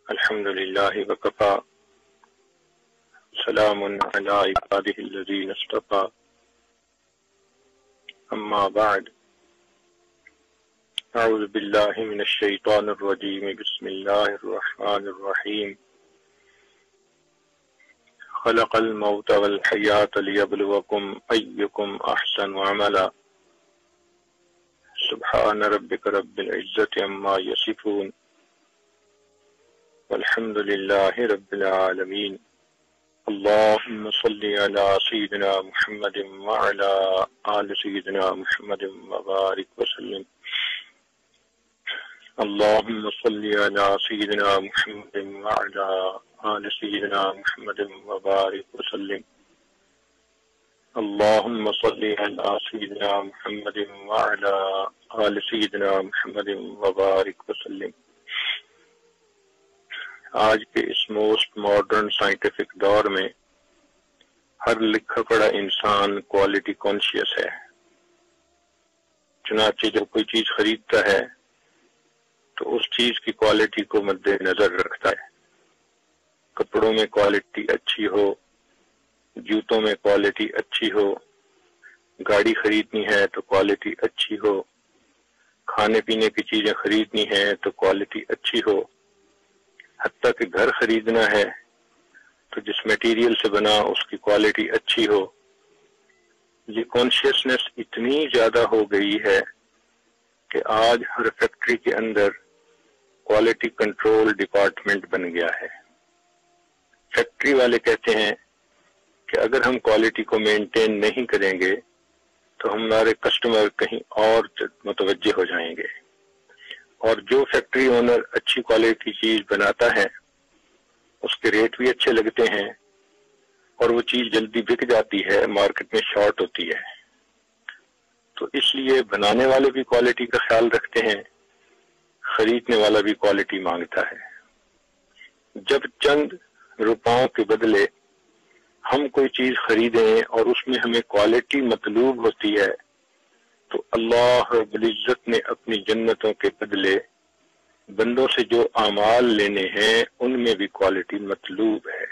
الحمد لله وكفى سلام على عباده الذين اصطفى أما بعد أعوذ بالله من الشيطان الرجيم بسم الله الرحمن الرحيم خلق الموت والحياة ليبلوكم أيكم أحسن عملا سبحان ربك رب العزة عما يصفون والحمد لله رب العالمين اللهم صل على سيدنا محمد وعلى آل سيدنا محمد وبارك وسلم اللهم صل على سيدنا محمد وعلى آل سيدنا محمد وبارك وسلم اللهم صل على سيدنا محمد وعلى آل سيدنا محمد وبارك وسلم آج کے اس موسٹ ماڈرن سائنٹیفک دور میں ہر لکھا پڑا انسان کوالٹی کانشیس ہے. چنانچہ جب کوئی چیز خریدتا ہے تو اس چیز کی کوالٹی کو مد نظر رکھتا ہے. کپڑوں میں کوالٹی اچھی ہو، جوتوں میں کوالٹی اچھی ہو، گاڑی خریدنی ہے تو کوالٹی اچھی ہو، کھانے پینے کی چیزیں خریدنی ہیں تو کوالٹی اچھی ہو، حتیٰ کہ گھر خریدنا ہے تو جس میٹیریل سے بنا اس کی کوالٹی اچھی ہو. یہ کانشیسنس اتنی زیادہ ہو گئی ہے کہ آج ہر فیکٹری کے اندر کوالٹی کنٹرول ڈپارٹمنٹ بن گیا ہے. فیکٹری والے کہتے ہیں کہ اگر ہم کوالٹی کو مینٹین نہیں کریں گے تو ہمارے کسٹمر کہیں اور متوجہ ہو جائیں گے، اور جو فیکٹری اونر اچھی کوالٹی چیز بناتا ہے اس کے ریٹ بھی اچھے لگتے ہیں اور وہ چیز جلدی بک جاتی ہے، مارکیٹ میں شارٹ ہوتی ہے. تو اس لیے بنانے والے بھی کوالٹی کا خیال رکھتے ہیں، خریدنے والا بھی کوالٹی مانگتا ہے. جب چند روپاؤں کے بدلے ہم کوئی چیز خریدیں اور اس میں ہمیں کوالٹی مطلوب ہوتی ہے تو اللہ رب العزت نے اپنی جنتوں کے بدلے بندوں سے جو اعمال لینے ہیں ان میں بھی کوالٹی مطلوب ہے.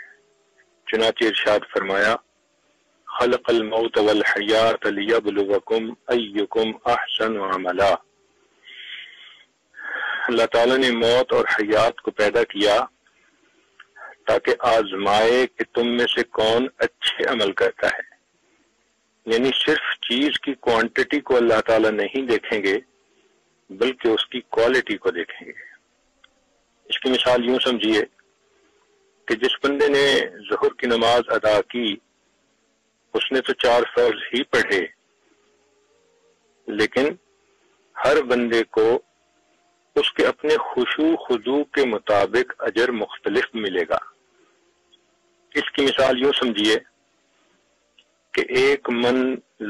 چنانچہ ارشاد فرمایا خلق الموت والحیات لیبلوکم ایکم احسن عملا. اللہ تعالیٰ نے موت اور حیات کو پیدا کیا تاکہ آزمائے کہ تم میں سے کون اچھے عمل کرتا ہے. یعنی صرف چیز کی کوانٹٹی کو اللہ تعالیٰ نہیں دیکھیں گے بلکہ اس کی کوالٹی کو دیکھیں گے. اس کی مثال یوں سمجھیے کہ جس بندے نے ظہر کی نماز ادا کی اس نے تو 4 فرض ہی پڑھے، لیکن ہر بندے کو اس کے اپنے خشوع خضوع کے مطابق اجر مختلف ملے گا. اس کی مثال یوں سمجھیے کہ 1 من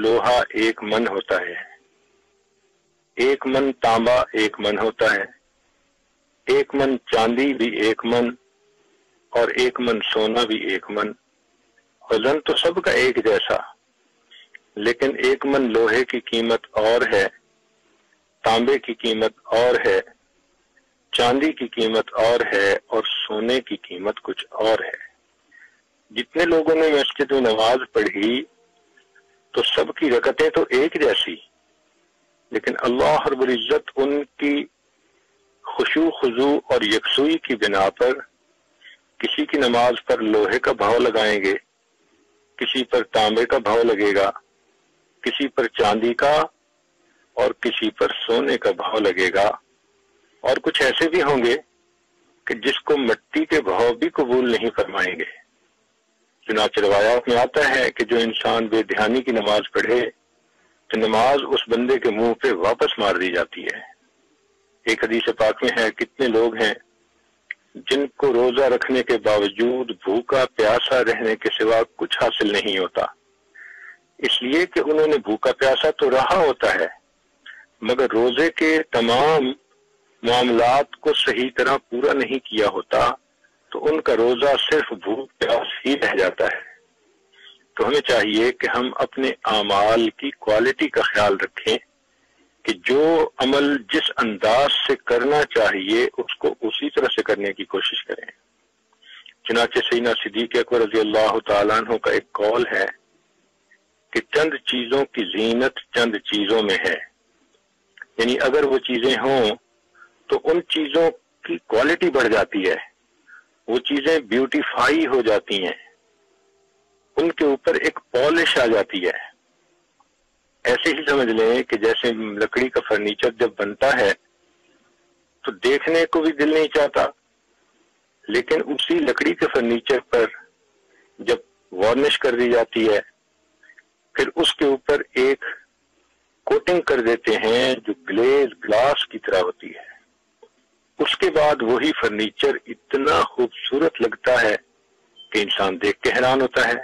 لوہا 1 من ہوتا ہے، 1 من تانبا 1 من ہوتا ہے، 1 من چاندی بھی 1 من، اور 1 من سونا بھی 1 من. وزن تو سب کا ایک جیسا، لیکن 1 من لوہے کی قیمت اور ہے، تانبے کی قیمت اور ہے، چاندی کی قیمت اور ہے، اور سونے کی قیمت کچھ اور ہے. جتنے لوگوں نے مسجد میں نماز پڑھی تو سب کی رکعتیں تو ایک جیسی، لیکن اللہ رب العزت ان کی خشوع خضوع اور یکسوئی کی بنا پر کسی کی نماز پر لوہے کا بھاؤ لگائیں گے، کسی پر تانبے کا بھاؤ لگے گا، کسی پر چاندی کا اور کسی پر سونے کا بھاؤ لگے گا. اور کچھ ایسے بھی ہوں گے کہ جس کو مٹی کے بھاؤ بھی قبول نہیں فرمائیں گے. چنانچہ روایات میں آتا ہے کہ جو انسان بے دھیانی کی نماز پڑھے تو نماز اس بندے کے منہ پہ واپس مار دی جاتی ہے. ایک حدیث پاک میں ہے کتنے لوگ ہیں جن کو روزہ رکھنے کے باوجود بھوکا پیاسا رہنے کے سوا کچھ حاصل نہیں ہوتا، اس لیے کہ انہوں نے بھوکا پیاسا تو رہا ہوتا ہے مگر روزے کے تمام معاملات کو صحیح طرح پورا نہیں کیا ہوتا، تو ان کا روزہ صرف بھوک پیاس ہی رہ جاتا ہے. تو ہمیں چاہیے کہ ہم اپنے اعمال کی کوالٹی کا خیال رکھیں کہ جو عمل جس انداز سے کرنا چاہیے اس کو اسی طرح سے کرنے کی کوشش کریں۔ چنانچہ سیدنا صدیق اکبر رضی اللہ تعالیٰ عنہ کا ایک قول ہے کہ چند چیزوں کی زینت چند چیزوں میں ہے، یعنی اگر وہ چیزیں ہوں تو ان چیزوں کی کوالٹی بڑھ جاتی ہے، وہ چیزیں بیوٹیفائی ہو جاتی ہیں، ان کے اوپر ایک پالش آ جاتی ہے۔ ایسے ہی سمجھ لیں کہ جیسے لکڑی کا فرنیچر جب بنتا ہے تو دیکھنے کو بھی دل نہیں چاہتا، لیکن اسی لکڑی کے فرنیچر پر جب وارنش کر دی جاتی ہے پھر اس کے اوپر ایک کوٹنگ کر دیتے ہیں جو گلاس کی طرح ہوتی ہے، اس کے بعد وہی فرنیچر اتنا خوبصورت لگتا ہے کہ انسان دیکھ کے حیران ہوتا ہے۔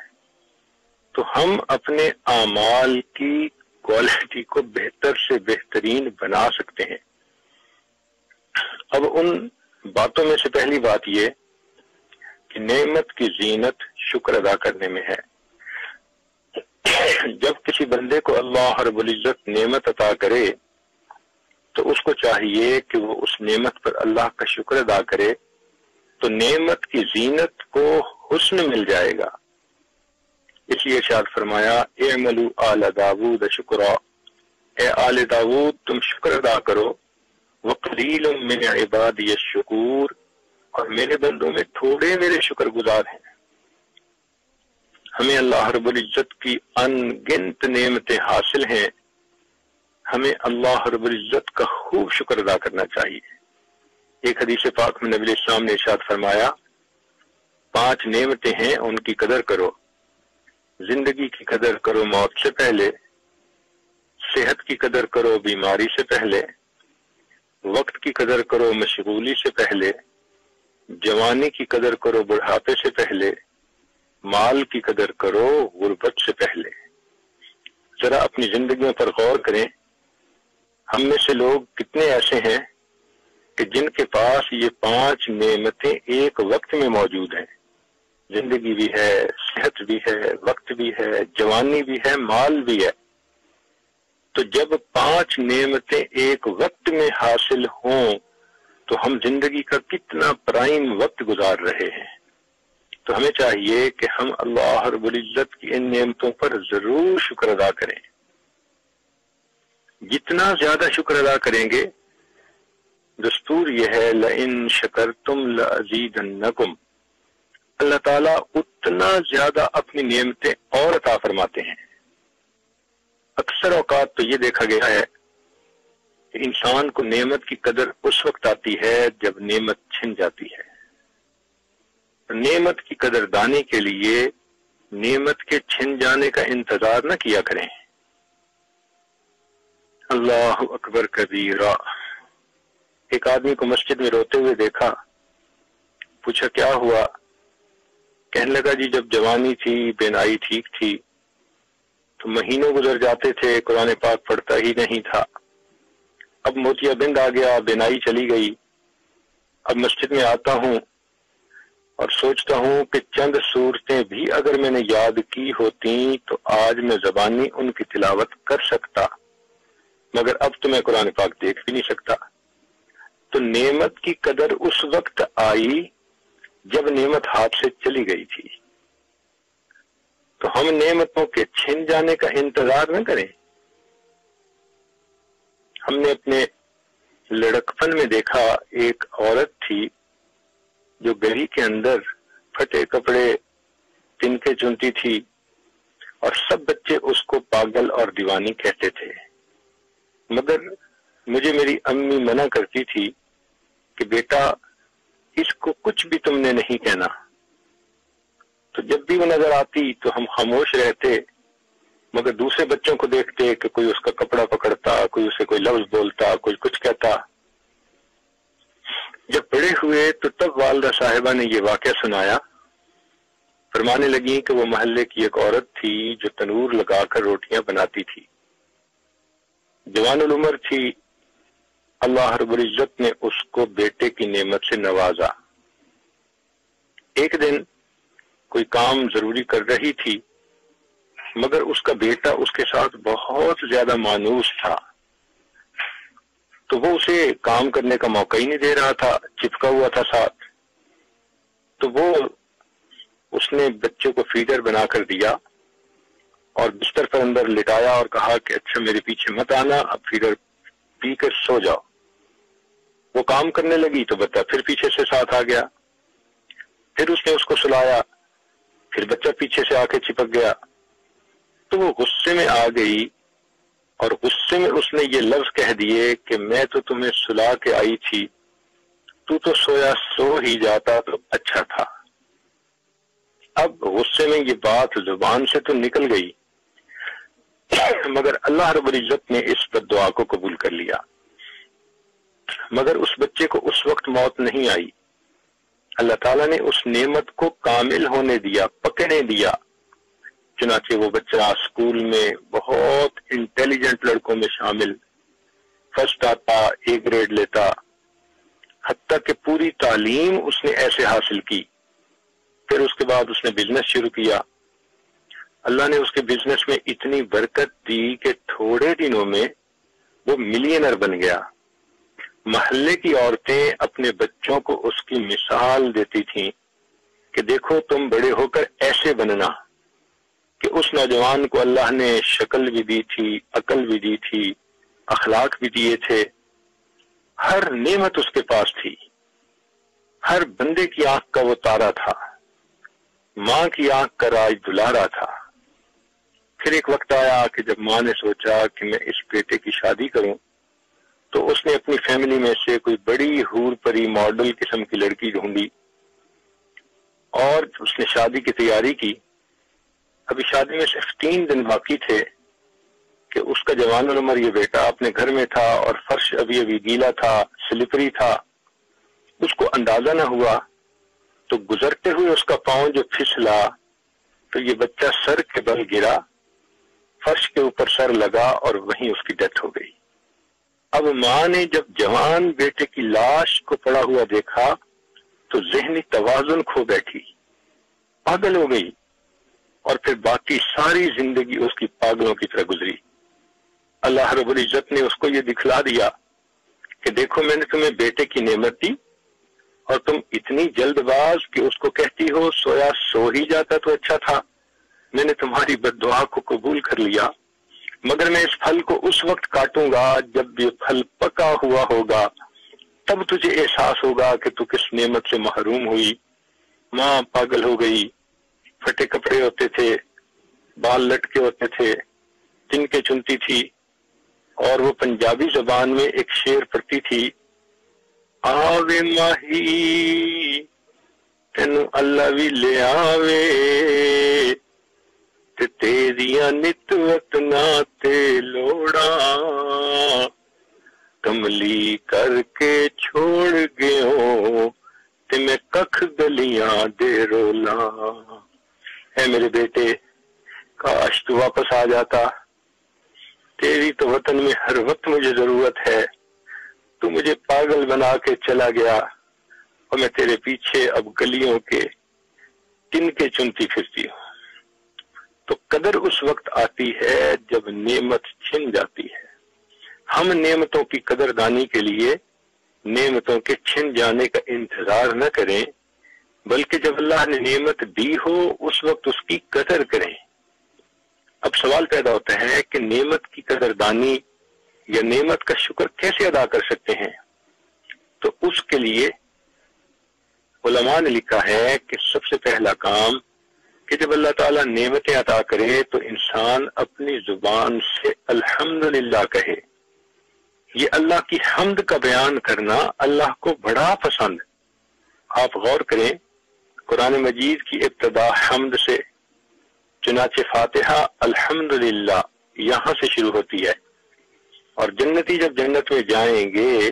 تو ہم اپنے اعمال کی کوالٹی کو بہتر سے بہترین بنا سکتے ہیں۔ اب ان باتوں میں سے پہلی بات یہ کہ نعمت کی زینت شکر ادا کرنے میں ہے۔ جب کسی بندے کو اللہ رب العزت نعمت عطا کرے تو اس کو چاہیے کہ وہ اس نعمت پر اللہ کا شکر ادا کرے، تو نعمت کی زینت کو حسن مل جائے گا۔ اس لیے ارشاد فرمایا اعملوا آل داود شکرا، اے آل داود تم شکر ادا کرو، وقلیل من عبادی الشکور، اور میرے بندوں میں تھوڑے میرے شکر گزار ہیں۔ ہمیں اللہ رب العزت کی ان گنت نعمتیں حاصل ہیں، ہمیں اللہ رب العزت کا خوب شکر ادا کرنا چاہیے۔ ایک حدیث پاک میں نبی علیہ السلام نے ارشاد فرمایا 5 نعمتیں ہیں ان کی قدر کرو، زندگی کی قدر کرو موت سے پہلے، صحت کی قدر کرو بیماری سے پہلے، وقت کی قدر کرو مشغولی سے پہلے، جوانی کی قدر کرو بڑھاپے سے پہلے، مال کی قدر کرو غربت سے پہلے۔ ذرا اپنی زندگیوں پر غور کریں، ہم میں سے لوگ کتنے ایسے ہیں کہ جن کے پاس یہ 5 نعمتیں ایک وقت میں موجود ہیں، زندگی بھی ہے، صحت بھی ہے، وقت بھی ہے، جوانی بھی ہے، مال بھی ہے۔ تو جب 5 نعمتیں ایک وقت میں حاصل ہوں تو ہم زندگی کا کتنا پرائم وقت گزار رہے ہیں۔ تو ہمیں چاہیے کہ ہم اللہ رب العزت کی ان نعمتوں پر ضرور شکر ادا کریں۔ جتنا زیادہ شکر ادا کریں گے، دستور یہ ہے لئن شکرتم لازیدنکم، اللہ تعالیٰ اتنا زیادہ اپنی نعمتیں اور عطا فرماتے ہیں۔ اکثر اوقات تو یہ دیکھا گیا ہے کہ انسان کو نعمت کی قدر اس وقت آتی ہے جب نعمت چھن جاتی ہے۔ نعمت کی قدر دانی کے لیے نعمت کے چھن جانے کا انتظار نہ کیا کریں۔ اللہ اکبر کبیرہ۔ ایک آدمی کو مسجد میں روتے ہوئے دیکھا، پوچھا کیا ہوا؟ کہنے لگا جی جب جوانی تھی، بینائی ٹھیک تھی تو مہینوں گزر جاتے تھے قرآن پاک پڑھتا ہی نہیں تھا، اب موتیا بند آ گیا، بینائی چلی گئی، اب مسجد میں آتا ہوں اور سوچتا ہوں کہ چند صورتیں بھی اگر میں نے یاد کی ہوتی تو آج میں زبانی ان کی تلاوت کر سکتا، مگر اب تو میں قرآن پاک دیکھ بھی نہیں سکتا۔ تو نعمت کی قدر اس وقت آئی جب نعمت ہاتھ سے چلی گئی تھی۔ تو ہم نعمتوں کے چھن جانے کا انتظار نہ کریں۔ ہم نے اپنے لڑکپن میں دیکھا ایک عورت تھی جو گلی کے اندر پھٹے کپڑے پہن کے چنتی تھی اور سب بچے اس کو پاگل اور دیوانی کہتے تھے، مگر مجھے میری امی منع کرتی تھی کہ بیٹا اس کو کچھ بھی تم نے نہیں کہنا۔ تو جب بھی وہ نظر آتی تو ہم خاموش رہتے، مگر دوسرے بچوں کو دیکھتے کہ کوئی اس کا کپڑا پکڑتا، کوئی اسے کوئی لفظ بولتا، کوئی کچھ کہتا۔ جب بڑے ہوئے تو تب والدہ صاحبہ نے یہ واقعہ سنایا، فرمانے لگی کہ وہ محلے کی ایک عورت تھی جو تنور لگا کر روٹیاں بناتی تھی، جوان العمر تھی، اللہ رب العزت نے اس کو بیٹے کی نعمت سے نوازا۔ ایک دن کوئی کام ضروری کر رہی تھی، مگر اس کا بیٹا اس کے ساتھ بہت زیادہ مانوس تھا، تو وہ اسے کام کرنے کا موقع ہی نہیں دے رہا تھا، چپکا ہوا تھا ساتھ. تو وہ اس نے بچے کو فیڈر بنا کر دیا اور بستر پر اندر لٹایا اور کہا کہ اچھا میرے پیچھے مت آنا، اب فیڈر پی کر سو جاؤ. وہ کام کرنے لگی تو بچہ پھر پیچھے سے ساتھ آ گیا. پھر اس نے اس کو سلایا، پھر بچہ پیچھے سے آ کے چپک گیا. تو وہ غصے میں آ گئی اور غصے میں اس نے یہ لفظ کہہ دیے کہ میں تو تمہیں سلا کے آئی تھی، تو سویا سو ہی جاتا تو اچھا تھا. اب غصے میں یہ بات زبان سے تو نکل گئی، مگر اللہ رب العزت نے اس بد دعا کو قبول کر لیا. مگر اس بچے کو اس وقت موت نہیں آئی. اللہ تعالیٰ نے اس نعمت کو کامل ہونے دیا، پکنے دیا. چنانچہ وہ بچہ اسکول میں بہت انٹیلیجنٹ لڑکوں میں شامل، فرسٹ آتا، اے گریڈ لیتا، حتیٰ کہ پوری تعلیم اس نے ایسے حاصل کی. پھر اس کے بعد اس نے بزنس شروع کیا. اللہ نے اس کے بزنس میں اتنی برکت دی کہ تھوڑے دنوں میں وہ ملینر بن گیا. محلے کی عورتیں اپنے بچوں کو اس کی مثال دیتی تھیں کہ دیکھو تم بڑے ہو کر ایسے بننا. کہ اس نوجوان کو اللہ نے شکل بھی دی تھی، عقل بھی دی تھی، اخلاق بھی دیے تھے، ہر نعمت اس کے پاس تھی. ہر بندے کی آنکھ کا وہ تارا تھا، ماں کی آنکھ کا راج دلارا تھا. پھر ایک وقت آیا کہ جب ماں نے سوچا کہ میں اس بیٹے کی شادی کروں، تو اس نے اپنی فیملی میں سے کوئی بڑی حور پری ماڈل قسم کی لڑکی ڈھونڈی اور اس نے شادی کی تیاری کی. ابھی شادی میں صرف 3 دن باقی تھے کہ اس کا جوان العمر یہ بیٹا اپنے گھر میں تھا اور فرش ابھی گیلا تھا، سلپری تھا. اس کو اندازہ نہ ہوا تو گزرتے ہوئے اس کا پاؤں جو پھسلا تو یہ بچہ سر کے بل گرا، فرش کے اوپر سر لگا اور وہیں اس کی ڈیتھ ہو گئی. اب ماں نے جب جوان بیٹے کی لاش کو پڑا ہوا دیکھا تو ذہنی توازن کھو بیٹھی، پاگل ہو گئی، اور پھر باقی ساری زندگی اس کی پاگلوں کی طرح گزری. اللہ رب العزت نے اس کو یہ دکھلا دیا کہ دیکھو میں نے تمہیں بیٹے کی نعمت دی اور تم اتنی جلد باز کہ اس کو کہتی ہو سویا سو ہی جاتا تو اچھا تھا. میں نے تمہاری بد دعا کو قبول کر لیا، مگر میں اس پھل کو اس وقت کاٹوں گا جب یہ پھل پکا ہوا ہوگا، تب تجھے احساس ہوگا کہ تو کس نعمت سے محروم ہوئی. ماں پاگل ہو گئی. پھٹے کپڑے ہوتے تھے، بال لٹکے ہوتے تھے، جن کے چنتی تھی، اور وہ پنجابی زبان میں ایک شعر پڑھتی تھی، آوے ماہی تینو اللہ بھی لے آوے تے تیریاں نتوت نہ تے لوڑا کملی کر کے چھوڑ گیوں تے میں ککھ گلیاں دے رولا. اے میرے بیٹے کاش تو واپس آ جاتا، تیری تو وطن میں ہر وقت مجھے ضرورت ہے. تو مجھے پاگل بنا کے چلا گیا اور میں تیرے پیچھے اب گلیوں کے تن کے چنتی پھرتی ہوں. تو قدر اس وقت آتی ہے جب نعمت چھن جاتی ہے. ہم نعمتوں کی قدر دانی کے لیے نعمتوں کے چھن جانے کا انتظار نہ کریں، بلکہ جب اللہ نے نعمت دی ہو اس وقت اس کی قدر کریں. اب سوال پیدا ہوتا ہے کہ نعمت کی قدر دانی یا نعمت کا شکر کیسے ادا کر سکتے ہیں؟ تو اس کے لیے علماء نے لکھا ہے کہ سب سے پہلا کام کہ جب اللہ تعالیٰ نعمتیں عطا کرے تو انسان اپنی زبان سے الحمدللہ کہے. یہ اللہ کی حمد کا بیان کرنا اللہ کو بڑا پسند. آپ غور کریں، قرآن مجید کی ابتدا حمد سے، چنانچہ فاتحہ الحمدللہ یہاں سے شروع ہوتی ہے. اور جنتی جب جنت میں جائیں گے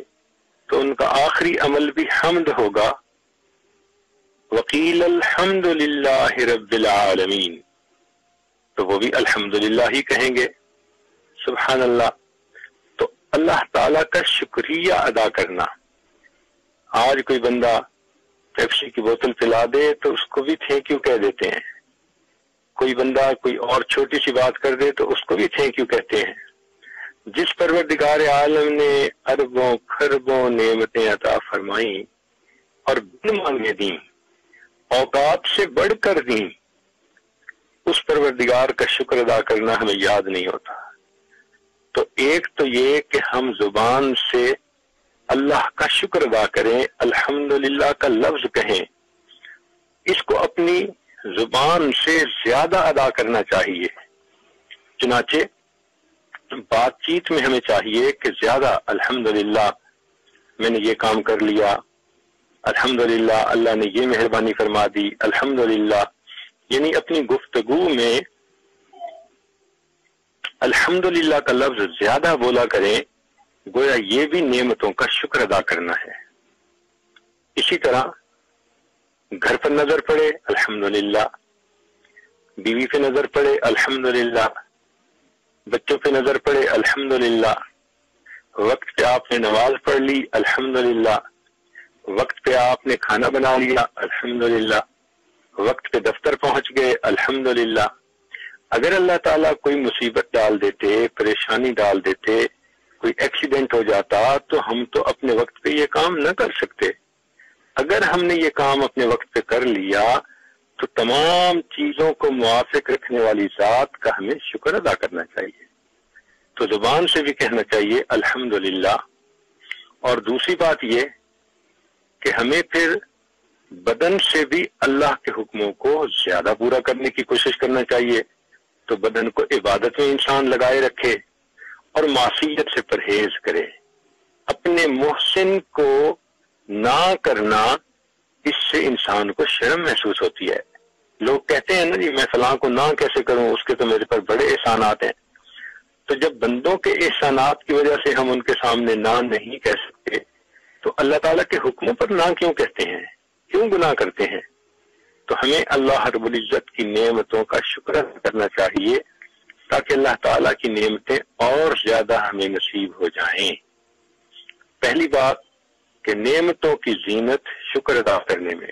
تو ان کا آخری عمل بھی حمد ہوگا. وقیل الحمدللہ رب العالمین، تو وہ بھی الحمدللہ ہی کہیں گے. سبحان اللہ. تو اللہ تعالیٰ کا شکریہ ادا کرنا. آج کوئی بندہ پیپسی کی بوتل پلا دے تو اس کو بھی تھینک یو کہہ دیتے ہیں. کوئی بندہ کوئی اور چھوٹی سی بات کر دے تو اس کو بھی تھینک یو کہتے ہیں. جس پروردگار عالم نے اربوں خربوں نعمتیں عطا فرمائیں اور بن مانگے دیں، اوقات سے بڑھ کر دیں، اس پروردگار کا شکر ادا کرنا ہمیں یاد نہیں ہوتا۔ تو ایک تو یہ کہ ہم زبان سے اللہ کا شکر ادا کریں، الحمدللہ کا لفظ کہیں، اس کو اپنی زبان سے زیادہ ادا کرنا چاہیے۔ چنانچہ بات چیت میں ہمیں چاہیے کہ زیادہ الحمدللہ میں نے یہ کام کر لیا، الحمدللہ اللہ نے یہ مہربانی فرما دی، الحمدللہ، یعنی اپنی گفتگو میں الحمدللہ کا لفظ زیادہ بولا کریں، گویا یہ بھی نعمتوں کا شکر ادا کرنا ہے۔ اسی طرح گھر پر نظر پڑے الحمدللہ، بیوی پہ نظر پڑے الحمدللہ، بچوں پہ نظر پڑے الحمدللہ، وقت پہ آپ نے نماز پڑھ لی الحمدللہ، وقت پہ آپ نے کھانا بنا لیا الحمدللہ، وقت پہ دفتر پہنچ گئے الحمدللہ۔ اگر اللہ تعالیٰ کوئی مصیبت ڈال دیتے، پریشانی ڈال دیتے، کوئی ایکسیڈنٹ ہو جاتا تو ہم تو اپنے وقت پہ یہ کام نہ کر سکتے۔ اگر ہم نے یہ کام اپنے وقت پہ کر لیا تو تمام چیزوں کو موافق رکھنے والی ذات کا ہمیں شکر ادا کرنا چاہیے۔ تو زبان سے بھی کہنا چاہیے الحمدللہ۔ اور دوسری بات یہ کہ ہمیں پھر بدن سے بھی اللہ کے حکموں کو زیادہ پورا کرنے کی کوشش کرنا چاہیے۔ تو بدن کو عبادت میں انسان لگائے رکھے اور معصیت سے پرہیز کرے۔ اپنے محسن کو نہ کرنا، اس سے انسان کو شرم محسوس ہوتی ہے۔ لوگ کہتے ہیں نا جی میں فلاں کو نہ کیسے کروں، اس کے تو میرے پر بڑے احسانات ہیں۔ تو جب بندوں کے احسانات کی وجہ سے ہم ان کے سامنے نہ نہیں کہہ سکتے تو اللہ تعالیٰ کے حکموں پر نہ کیوں کہتے ہیں، کیوں گناہ کرتے ہیں؟ تو ہمیں اللہ رب العزت کی نعمتوں کا شکر ادا کرنا چاہیے تاکہ اللہ تعالیٰ کی نعمتیں اور زیادہ ہمیں نصیب ہو جائیں۔ پہلی بات کہ نعمتوں کی زینت شکر ادا کرنے میں۔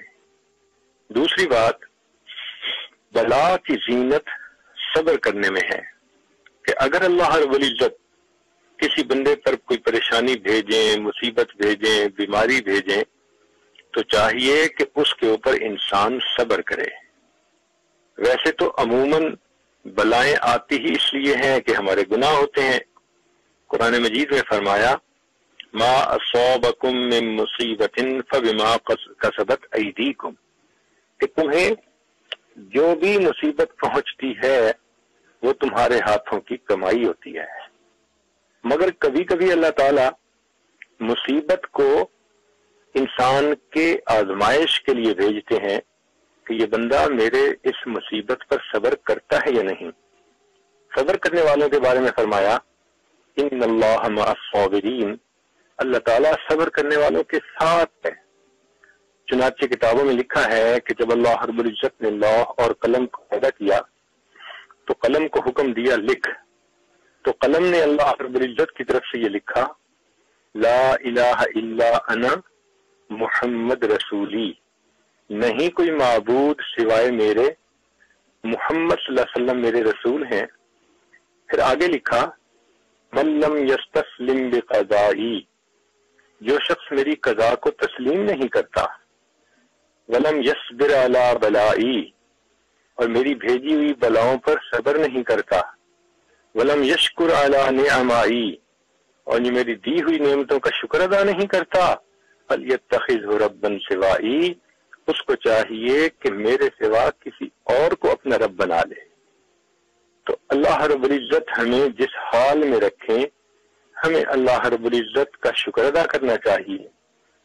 دوسری بات بلا کی زینت صبر کرنے میں ہے کہ اگر اللہ رب العزت کسی بندے پر کوئی پریشانی بھیجیں، مصیبت بھیجیں، بیماری بھیجیں تو چاہیے کہ اس کے اوپر انسان صبر کرے۔ ویسے تو عموماً بلائیں آتی ہی اس لیے ہیں کہ ہمارے گناہ ہوتے ہیں۔ قرآن مجید میں فرمایا ما اصابکم من مصیبت فبما کسبت ایدیکم، کہ تمہیں جو بھی مصیبت پہنچتی ہے وہ تمہارے ہاتھوں کی کمائی ہوتی ہے۔ مگر کبھی کبھی اللہ تعالی مصیبت کو انسان کے آزمائش کے لیے بھیجتے ہیں کہ یہ بندہ میرے اس مصیبت پر صبر کرتا ہے یا نہیں۔ صبر کرنے والوں کے بارے میں فرمایا ان اللہ مع الصابرین، اللہ تعالیٰ صبر کرنے والوں کے ساتھ ہے۔ چنانچہ کتابوں میں لکھا ہے کہ جب اللہ رب العزت نے لوح اور قلم کو پیدا کیا تو قلم کو حکم دیا لکھ، تو قلم نے اللہ رب العزت کی طرف سے یہ لکھا لا الہ الا انا محمد رسولی، نہیں کوئی معبود سوائے میرے، محمد صلی اللہ علیہ وسلم میرے رسول ہیں۔ پھر آگے لکھا من لم یستسلم بقضائی، جو شخص میری قضا کو تسلیم نہیں کرتا، ولم یصبر علی بلائی، اور میری بھیجی ہوئی بلاؤں پر صبر نہیں کرتا، ولم یشکر علی نعمائی، اور یہ میری دی ہوئی نعمتوں کا شکر ادا نہیں کرتا، فلیتخذہ ربا سوائی، اس کو چاہیے کہ میرے سوا کسی اور کو اپنا رب بنا لے۔ تو اللہ رب العزت ہمیں جس حال میں رکھیں، ہمیں اللہ رب العزت کا شکر ادا کرنا چاہیے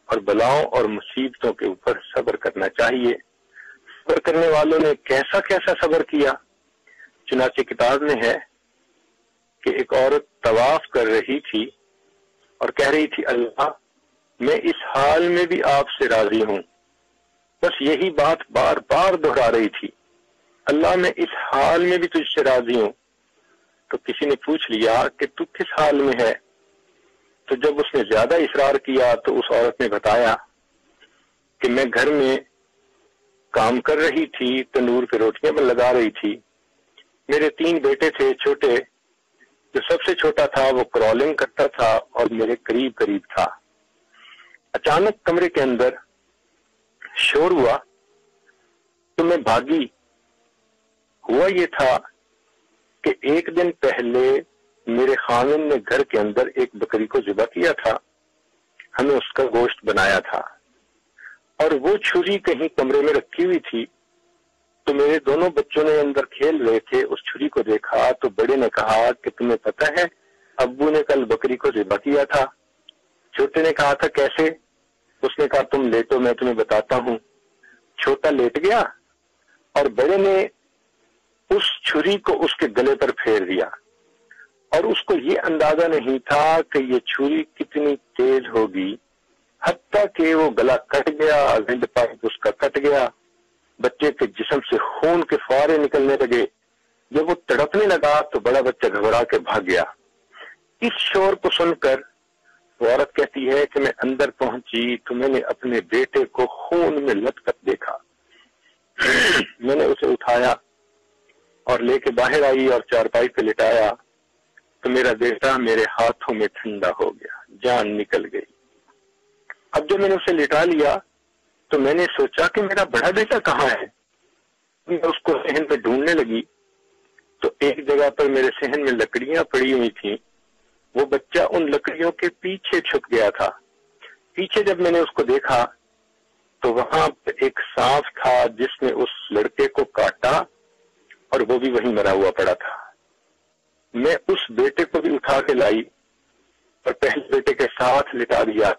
اور بلاؤں اور مصیبتوں کے اوپر صبر کرنا چاہیے۔ صبر کرنے والوں نے کیسا کیسا صبر کیا؟ چنانچہ کتاب میں ہے کہ ایک عورت طواف کر رہی تھی اور کہہ رہی تھی اللہ میں اس حال میں بھی آپ سے راضی ہوں، بس یہی بات بار بار دہرا رہی تھی، اللہ میں اس حال میں بھی تجھ سے راضی ہوں۔ تو کسی نے پوچھ لیا کہ تو کس حال میں ہے؟ تو جب اس نے زیادہ اصرار کیا تو اس عورت نے بتایا کہ میں گھر میں کام کر رہی تھی، تندور پہ روٹیاں لگا رہی تھی، میرے 3 بیٹے تھے چھوٹے، جو سب سے چھوٹا تھا وہ کرالنگ کرتا تھا اور میرے قریب قریب تھا۔ اچانک کمرے کے اندر شور ہوا تو میں بھاگی۔ ہوا یہ تھا کہ ایک دن پہلے میرے خاوند نے گھر کے اندر ایک بکری کو ذبح کیا تھا، ہمیں اس کا گوشت بنایا تھا، اور وہ چھری کہیں کمرے میں رکھی ہوئی تھی، تو میرے دونوں بچوں نے اندر کھیل رہے تھے، اس چھری کو دیکھا تو بڑے نے کہا کہ تمہیں پتہ ہے ابو نے کل بکری کو ذبح کیا تھا؟ چھوٹے نے کہا تھا کیسے؟ اس نے کہا تم لیٹو میں تمہیں بتاتا ہوں۔ چھوٹا لیٹ گیا اور بڑے نے اس چھری کو اس کے گلے پر پھیر دیا، اور اس کو یہ اندازہ نہیں تھا کہ یہ چھری کتنی تیز ہوگی، حتیٰ کہ وہ گلا کٹ گیا، زند پائپ اس کا کٹ گیا، بچے کے جسم سے خون کے فوارے نکلنے لگے۔ جب وہ تڑپنے لگا تو بڑا بچہ گھبرا کے بھاگ گیا۔ اس شور کو سن کر وہ عورت کہتی ہے کہ میں اندر پہنچی تو میں نے اپنے بیٹے کو خون میں لٹپٹ دیکھا۔ میں نے اسے اٹھایا اور لے کے باہر آئی اور چارپائی پہ لٹایا تو میرا بیٹا میرے ہاتھوں میں ٹھنڈا ہو گیا، جان نکل گئی۔ اب جب میں نے اسے لٹا لیا تو میں نے سوچا کہ میرا بڑا بیٹا کہاں ہے۔ میں اس کو صحن پہ ڈھونڈنے لگی تو ایک جگہ پر میرے صحن میں لکڑیاں پڑی ہوئی تھیں، وہ بچہ ان لکڑیوں کے پیچھے چھپ گیا تھا۔ پیچھے جب میں نے اس کو دیکھا تو وہاں پہ ایک سانپ تھا جس نے اس لڑکے کو کاٹا اور وہ بھی وہیں مرا ہوا پڑا تھا۔ میں اس بیٹے کو بھی اٹھا کے لائی اور پہلے بیٹے کے ساتھ لٹا دیا۔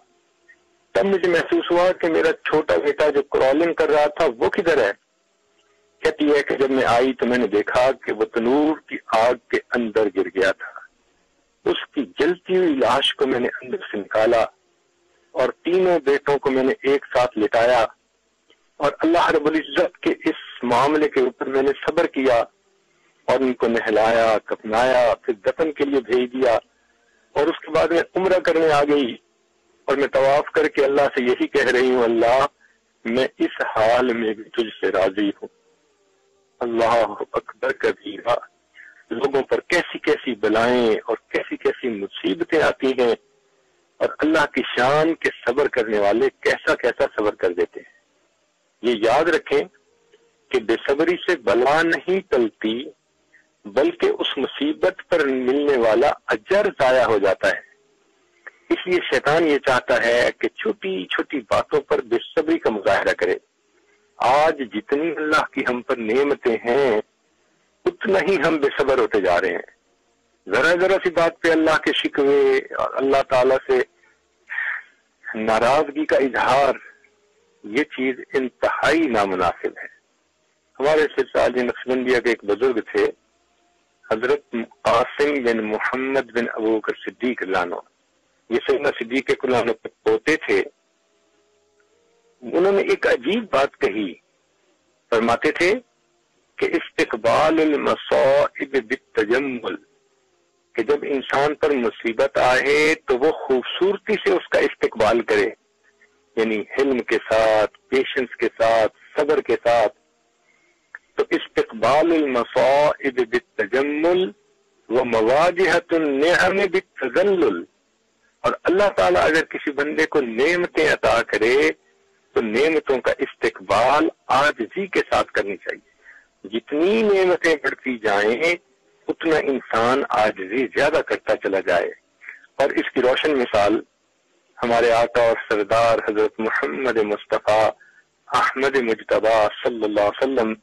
تب مجھے محسوس ہوا کہ میرا چھوٹا بیٹا جو کرالنگ کر رہا تھا وہ کدھر ہے؟ کہتی ہے کہ جب میں آئی تو میں نے دیکھا کہ وہ تنور کی آگ کے اندر گر گیا تھا۔ اس کی جلتی ہوئی لاش کو میں نے اندر سے نکالا اور تینوں بیٹوں کو میں نے ایک ساتھ لٹایا، اور اللہ رب العزت کے اس معاملے کے اوپر میں نے صبر کیا اور ان کو نہلایا، کفنایا، پھر دفن کے لیے بھیج دیا، اور اس کے بعد میں عمرہ کرنے آ گئی اور میں طواف کر کے اللہ سے یہی کہہ رہی ہوں اللہ میں اس حال میں بھی تجھ سے راضی ہوں۔ اللہ اکبر کبیرہ، لوگوں پر کیسی کیسی بلائیں اور کیسی کیسی مصیبتیں آتی ہیں، اور اللہ کی شان کے صبر کرنے والے کیسا کیسا صبر کر دیتے ہیں۔ یہ یاد رکھیں کہ بے صبری سے بلا نہیں ٹلتی، بلکہ اس مصیبت پر ملنے والا اجر ضائع ہو جاتا ہے۔ اس لیے شیطان یہ چاہتا ہے کہ چھوٹی چھوٹی باتوں پر بے صبری کا مظاہرہ کرے۔ آج جتنی اللہ کی ہم پر نعمتیں ہیں اتنا ہی ہم بے صبر ہوتے جا رہے ہیں۔ ذرا ذرا سی بات پہ اللہ کے شکوے اور اللہ تعالیٰ سے ناراضگی کا اظہار، یہ چیز انتہائی نامناسب ہے۔ ہمارے سلسلہ نقشبندیہ کے ایک بزرگ تھے، حضرت قاسم بن محمد بن ابو بکر صدیق اللہ عنہ، یہ سیدنا صدیق کے عنہ کے پوتے تھے۔ انہوں نے ایک عجیب بات کہی، فرماتے تھے کہ استقبال المصائب بالتجمل، کہ جب انسان پر مصیبت آئے تو وہ خوبصورتی سے اس کا استقبال کرے، یعنی حلم کے ساتھ، پیشنس کے ساتھ، صبر کے ساتھ۔ تو استقبال المصائب بالتجمل ومواجہۃ النعم بالتذلل، اور اللہ تعالیٰ اگر کسی بندے کو نعمتیں عطا کرے تو نعمتوں کا استقبال عاجزی کے ساتھ کرنی چاہیے۔ جتنی نعمتیں بڑھتی جائیں اتنا انسان عاجزی زیادہ کرتا چلا جائے۔ اور اس کی روشن مثال ہمارے آقا اور سردار حضرت محمد مصطفیٰ احمد مجتبی صلی اللہ علیہ وسلم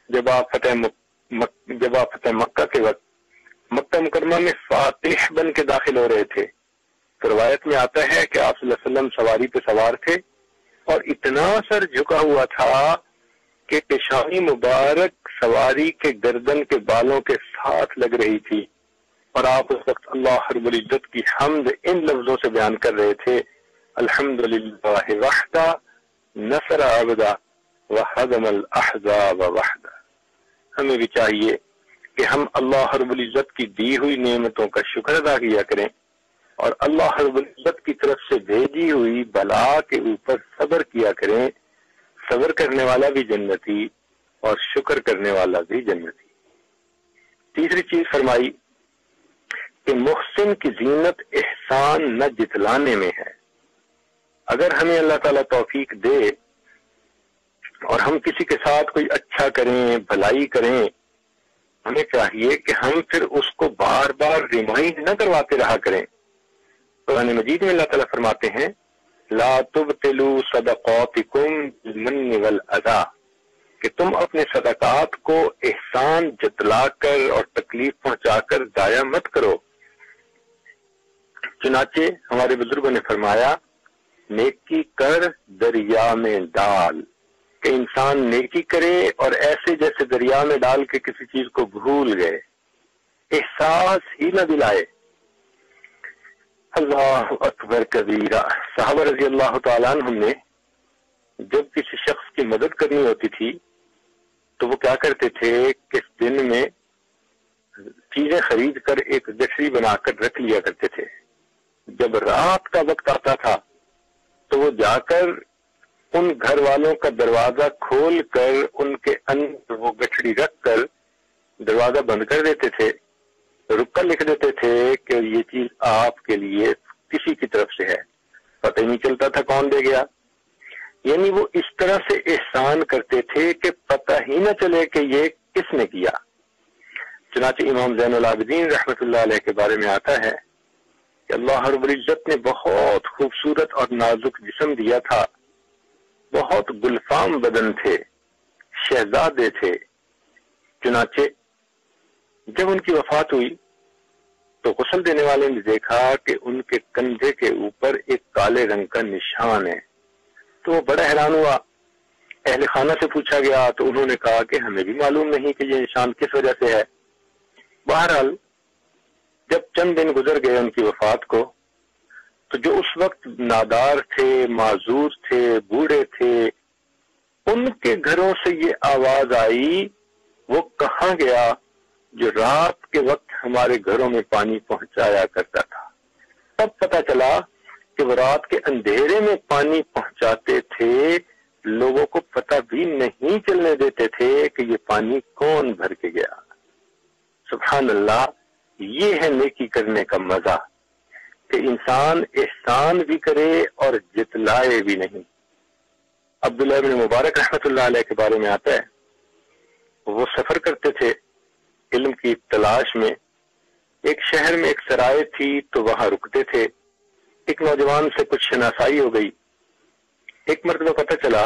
جب آپ فتح مکہ کے وقت مکہ مکرمہ میں فاتح بن کے داخل ہو رہے تھے، تو روایت میں آتا ہے کہ آپ صلی اللہ علیہ وسلم سواری پہ سوار تھے اور اتنا سر جھکا ہوا تھا کہ پیشانی مبارک سواری کے گردن کے بالوں کے ساتھ لگ رہی تھی، اور آپ اس وقت اللہ رب العزت کی حمد ان لفظوں سے بیان کر رہے تھے، الحمدللہ وحدہ نصر عبدہ وہزم الاحزاب وحدہ۔ ہمیں بھی چاہیے کہ ہم اللہ رب العزت کی دی ہوئی نعمتوں کا شکر ادا کیا کریں، اور اللہ رب العزت کی طرف سے بھیجی ہوئی بلا کے اوپر صبر کیا کریں۔ صبر کرنے والا بھی جنتی اور شکر کرنے والا بھی جنتی۔ تیسری چیز فرمائی کہ محسن کی زینت احسان نہ جتلانے میں ہے۔ اگر ہمیں اللہ تعالیٰ توفیق دے اور ہم کسی کے ساتھ کوئی اچھا کریں، بھلائی کریں، ہمیں چاہیے کہ ہم پھر اس کو بار بار ریمائنڈ نہ کرواتے رہا کریں۔ قرآن مجید میں اللہ تعالیٰ فرماتے ہیں لا تبطلوا صدقاتکم بالمن والاذی، کہ تم اپنے صدقات کو احسان جتلا کر اور تکلیف پہنچا کر ضائع مت کرو۔ چنانچہ ہمارے بزرگوں نے فرمایا نیکی کر دریا میں ڈال، کہ انسان نیکی کرے اور ایسے جیسے دریا میں ڈال کے کسی چیز کو بھول گئے، احساس ہی نہ دلائے۔ اللہ اکبر کبیرہ۔ صحابہ رضی اللہ تعالیٰ عنہم نے جب کسی شخص کی مدد کرنی ہوتی تھی تو وہ کیا کرتے تھے کہ اس دن میں چیزیں خرید کر ایک گٹھری بنا کر رکھ لیا کرتے تھے۔ جب رات کا وقت آتا تھا تو وہ جا کر ان گھر والوں کا دروازہ کھول کر ان کے اندر وہ گٹھڑی رکھ کر دروازہ بند کر دیتے تھے، رک کر لکھ دیتے تھے کہ یہ چیز آپ کے لیے کسی کی طرف سے ہے، پتہ ہی نہیں چلتا تھا کون دے گیا۔ یعنی وہ اس طرح سے احسان کرتے تھے کہ پتہ ہی نہ چلے کہ یہ کس نے کیا۔ چنانچہ امام زین العابدین رحمۃ اللہ علیہ کے بارے میں آتا ہے کہ اللہ رب العزت نے بہت خوبصورت اور نازک جسم دیا تھا، بہت گلفام بدن تھے، شہزادے تھے۔ چنانچہ جب ان کی وفات ہوئی تو غسل دینے والے نے دیکھا کہ ان کے کندھے کے اوپر ایک کالے رنگ کا نشان ہے، تو وہ بڑا حیران ہوا۔ اہل خانہ سے پوچھا گیا تو انہوں نے کہا کہ ہمیں بھی معلوم نہیں کہ یہ نشان کس وجہ سے ہے۔ بہرحال جب چند دن گزر گئے ان کی وفات کو تو جو اس وقت نادار تھے، معذور تھے، بوڑھے تھے، ان کے گھروں سے یہ آواز آئی وہ کہاں گیا جو رات کے وقت ہمارے گھروں میں پانی پہنچایا کرتا تھا۔ تب پتہ چلا کہ وہ رات کے اندھیرے میں پانی پہنچاتے تھے، لوگوں کو پتہ بھی نہیں چلنے دیتے تھے کہ یہ پانی کون بھر کے گیا۔ سبحان اللہ، یہ ہے نیکی کرنے کا مزہ، کہ انسان احسان بھی کرے اور جتلائے بھی نہیں۔ عبداللہ بن مبارک رحمۃ اللہ علیہ کے بارے میں آتا ہے وہ سفر کرتے تھے علم کی تلاش میں۔ ایک شہر میں ایک سرائے تھی تو وہاں رکتے تھے۔ ایک نوجوان سے کچھ شناسائی ہو گئی۔ ایک مرتبہ پتہ چلا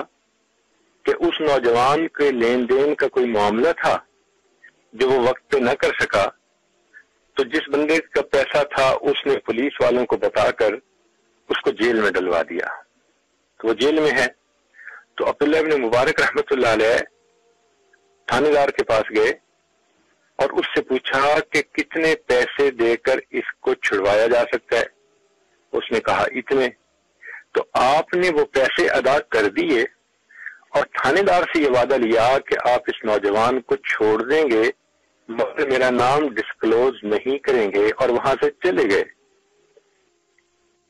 کہ اس نوجوان کے لین دین کا کوئی معاملہ تھا جو وہ وقت پہ نہ کر سکا، تو جس بندے کا پیسہ تھا اس نے پولیس والوں کو بتا کر اس کو جیل میں ڈلوا دیا۔ تو وہ جیل میں ہے تو عبداللہ بن مبارک رحمۃ اللہ علیہ تھانے دار کے پاس گئے اور اس سے پوچھا کہ کتنے پیسے دے کر اس کو چھڑوایا جا سکتا ہے۔ اس نے کہا اتنے۔ تو آپ نے وہ پیسے ادا کر دیے اور تھانے دار سے یہ وعدہ لیا کہ آپ اس نوجوان کو چھوڑ دیں گے مگر میرا نام ڈسکلوز نہیں کریں گے، اور وہاں سے چلے گئے۔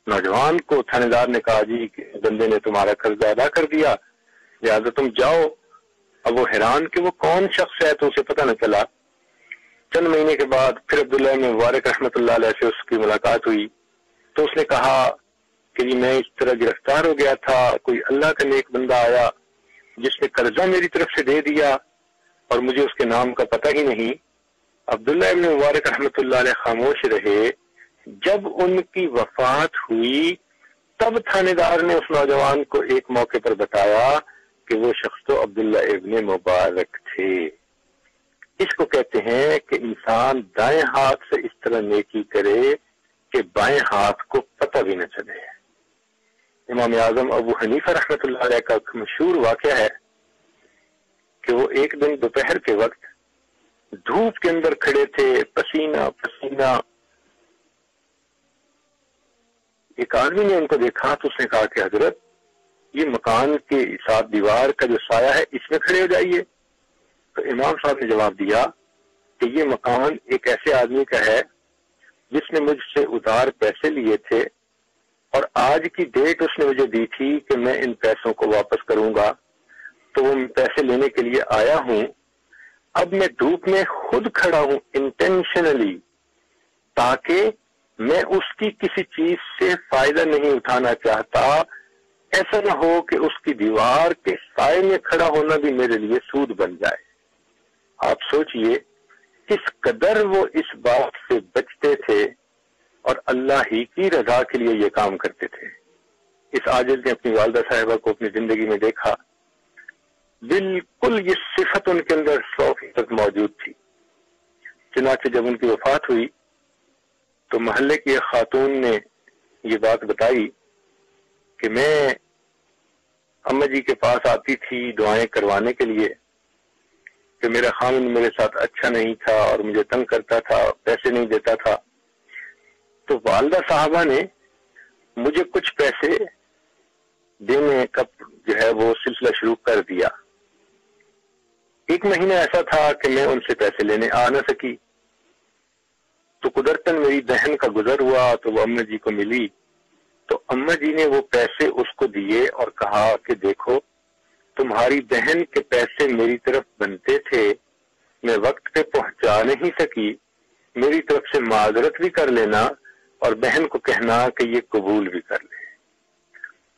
نوجوان کو تھانے دار نے کہا جی کہ بندے نے تمہارا قرض ادا کر دیا لہٰذا تم جاؤ۔ اب وہ حیران کہ وہ کون شخص ہے تو اسے پتہ نہ چلا۔ چند مہینے کے بعد پھر عبداللہ بن مبارک رحمۃ اللہ علیہ سے اس کی ملاقات ہوئی تو اس نے کہا کہ جی میں اس طرح گرفتار ہو گیا تھا، کوئی اللہ کا نیک بندہ آیا جس نے قرضہ میری طرف سے دے دیا اور مجھے اس کے نام کا پتہ ہی نہیں۔ عبداللہ ابن مبارک رحمۃ اللہ علیہ خاموش رہے۔ جب ان کی وفات ہوئی تب تھانے دار نے اس نوجوان کو ایک موقع پر بتایا کہ وہ شخص تو عبداللہ ابن مبارک تھے۔ اس کو کہتے ہیں کہ انسان دائیں ہاتھ سے اس طرح نیکی کرے کہ بائیں ہاتھ کو پتہ بھی نہ چلے۔ امام اعظم ابو حنیفہ رحمۃ اللہ علیہ کا مشہور واقعہ ہے کہ وہ ایک دن دوپہر کے وقت دھوپ کے اندر کھڑے تھے، پسینہ پسینہ۔ ایک آدمی نے ان کو دیکھا تو اس نے کہا کہ حضرت یہ مکان کے ساتھ دیوار کا جو سایہ ہے اس میں کھڑے ہو جائیے۔ تو امام صاحب نے جواب دیا کہ یہ مکان ایک ایسے آدمی کا ہے جس نے مجھ سے ادھار پیسے لیے تھے اور آج کی ڈیٹ اس نے مجھے دی تھی کہ میں ان پیسوں کو واپس کروں گا، تو وہ پیسے لینے کے لیے آیا ہوں۔ اب میں دھوپ میں خود کھڑا ہوں انٹینشنلی تاکہ میں اس کی کسی چیز سے فائدہ نہیں اٹھانا چاہتا، ایسا نہ ہو کہ اس کی دیوار کے سائے میں کھڑا ہونا بھی میرے لیے سود بن جائے۔ آپ سوچئے کس قدر وہ اس بات سے بچتے تھے اور اللہ ہی کی رضا کے لیے یہ کام کرتے تھے۔ اس عاجز نے اپنی والدہ صاحبہ کو اپنی زندگی میں دیکھا، بالکل یہ صفت ان کے اندر 100% موجود تھی۔ چنانچہ جب ان کی وفات ہوئی تو محلے کی ایک خاتون نے یہ بات بتائی کہ میں اماں جی کے پاس آتی تھی دعائیں کروانے کے لیے کہ میرا خامن میرے ساتھ اچھا نہیں تھا اور مجھے تنگ کرتا تھا، پیسے نہیں دیتا تھا۔ تو والدہ صاحبہ نے مجھے کچھ پیسے دینے کا جو ہے وہ سلسلہ شروع کر دیا۔ ایک مہینہ ایسا تھا کہ میں ان سے پیسے لینے آ نہ سکی، تو قدرتاً میری بہن کا گزر ہوا تو وہ اماں جی کو ملی، تو اماں جی نے وہ پیسے اس کو دیے اور کہا کہ دیکھو تمہاری بہن کے پیسے میری طرف بنتے تھے، میں وقت پہ پہنچا نہیں سکی، میری طرف سے معذرت بھی کر لینا اور بہن کو کہنا کہ یہ قبول بھی کر لے۔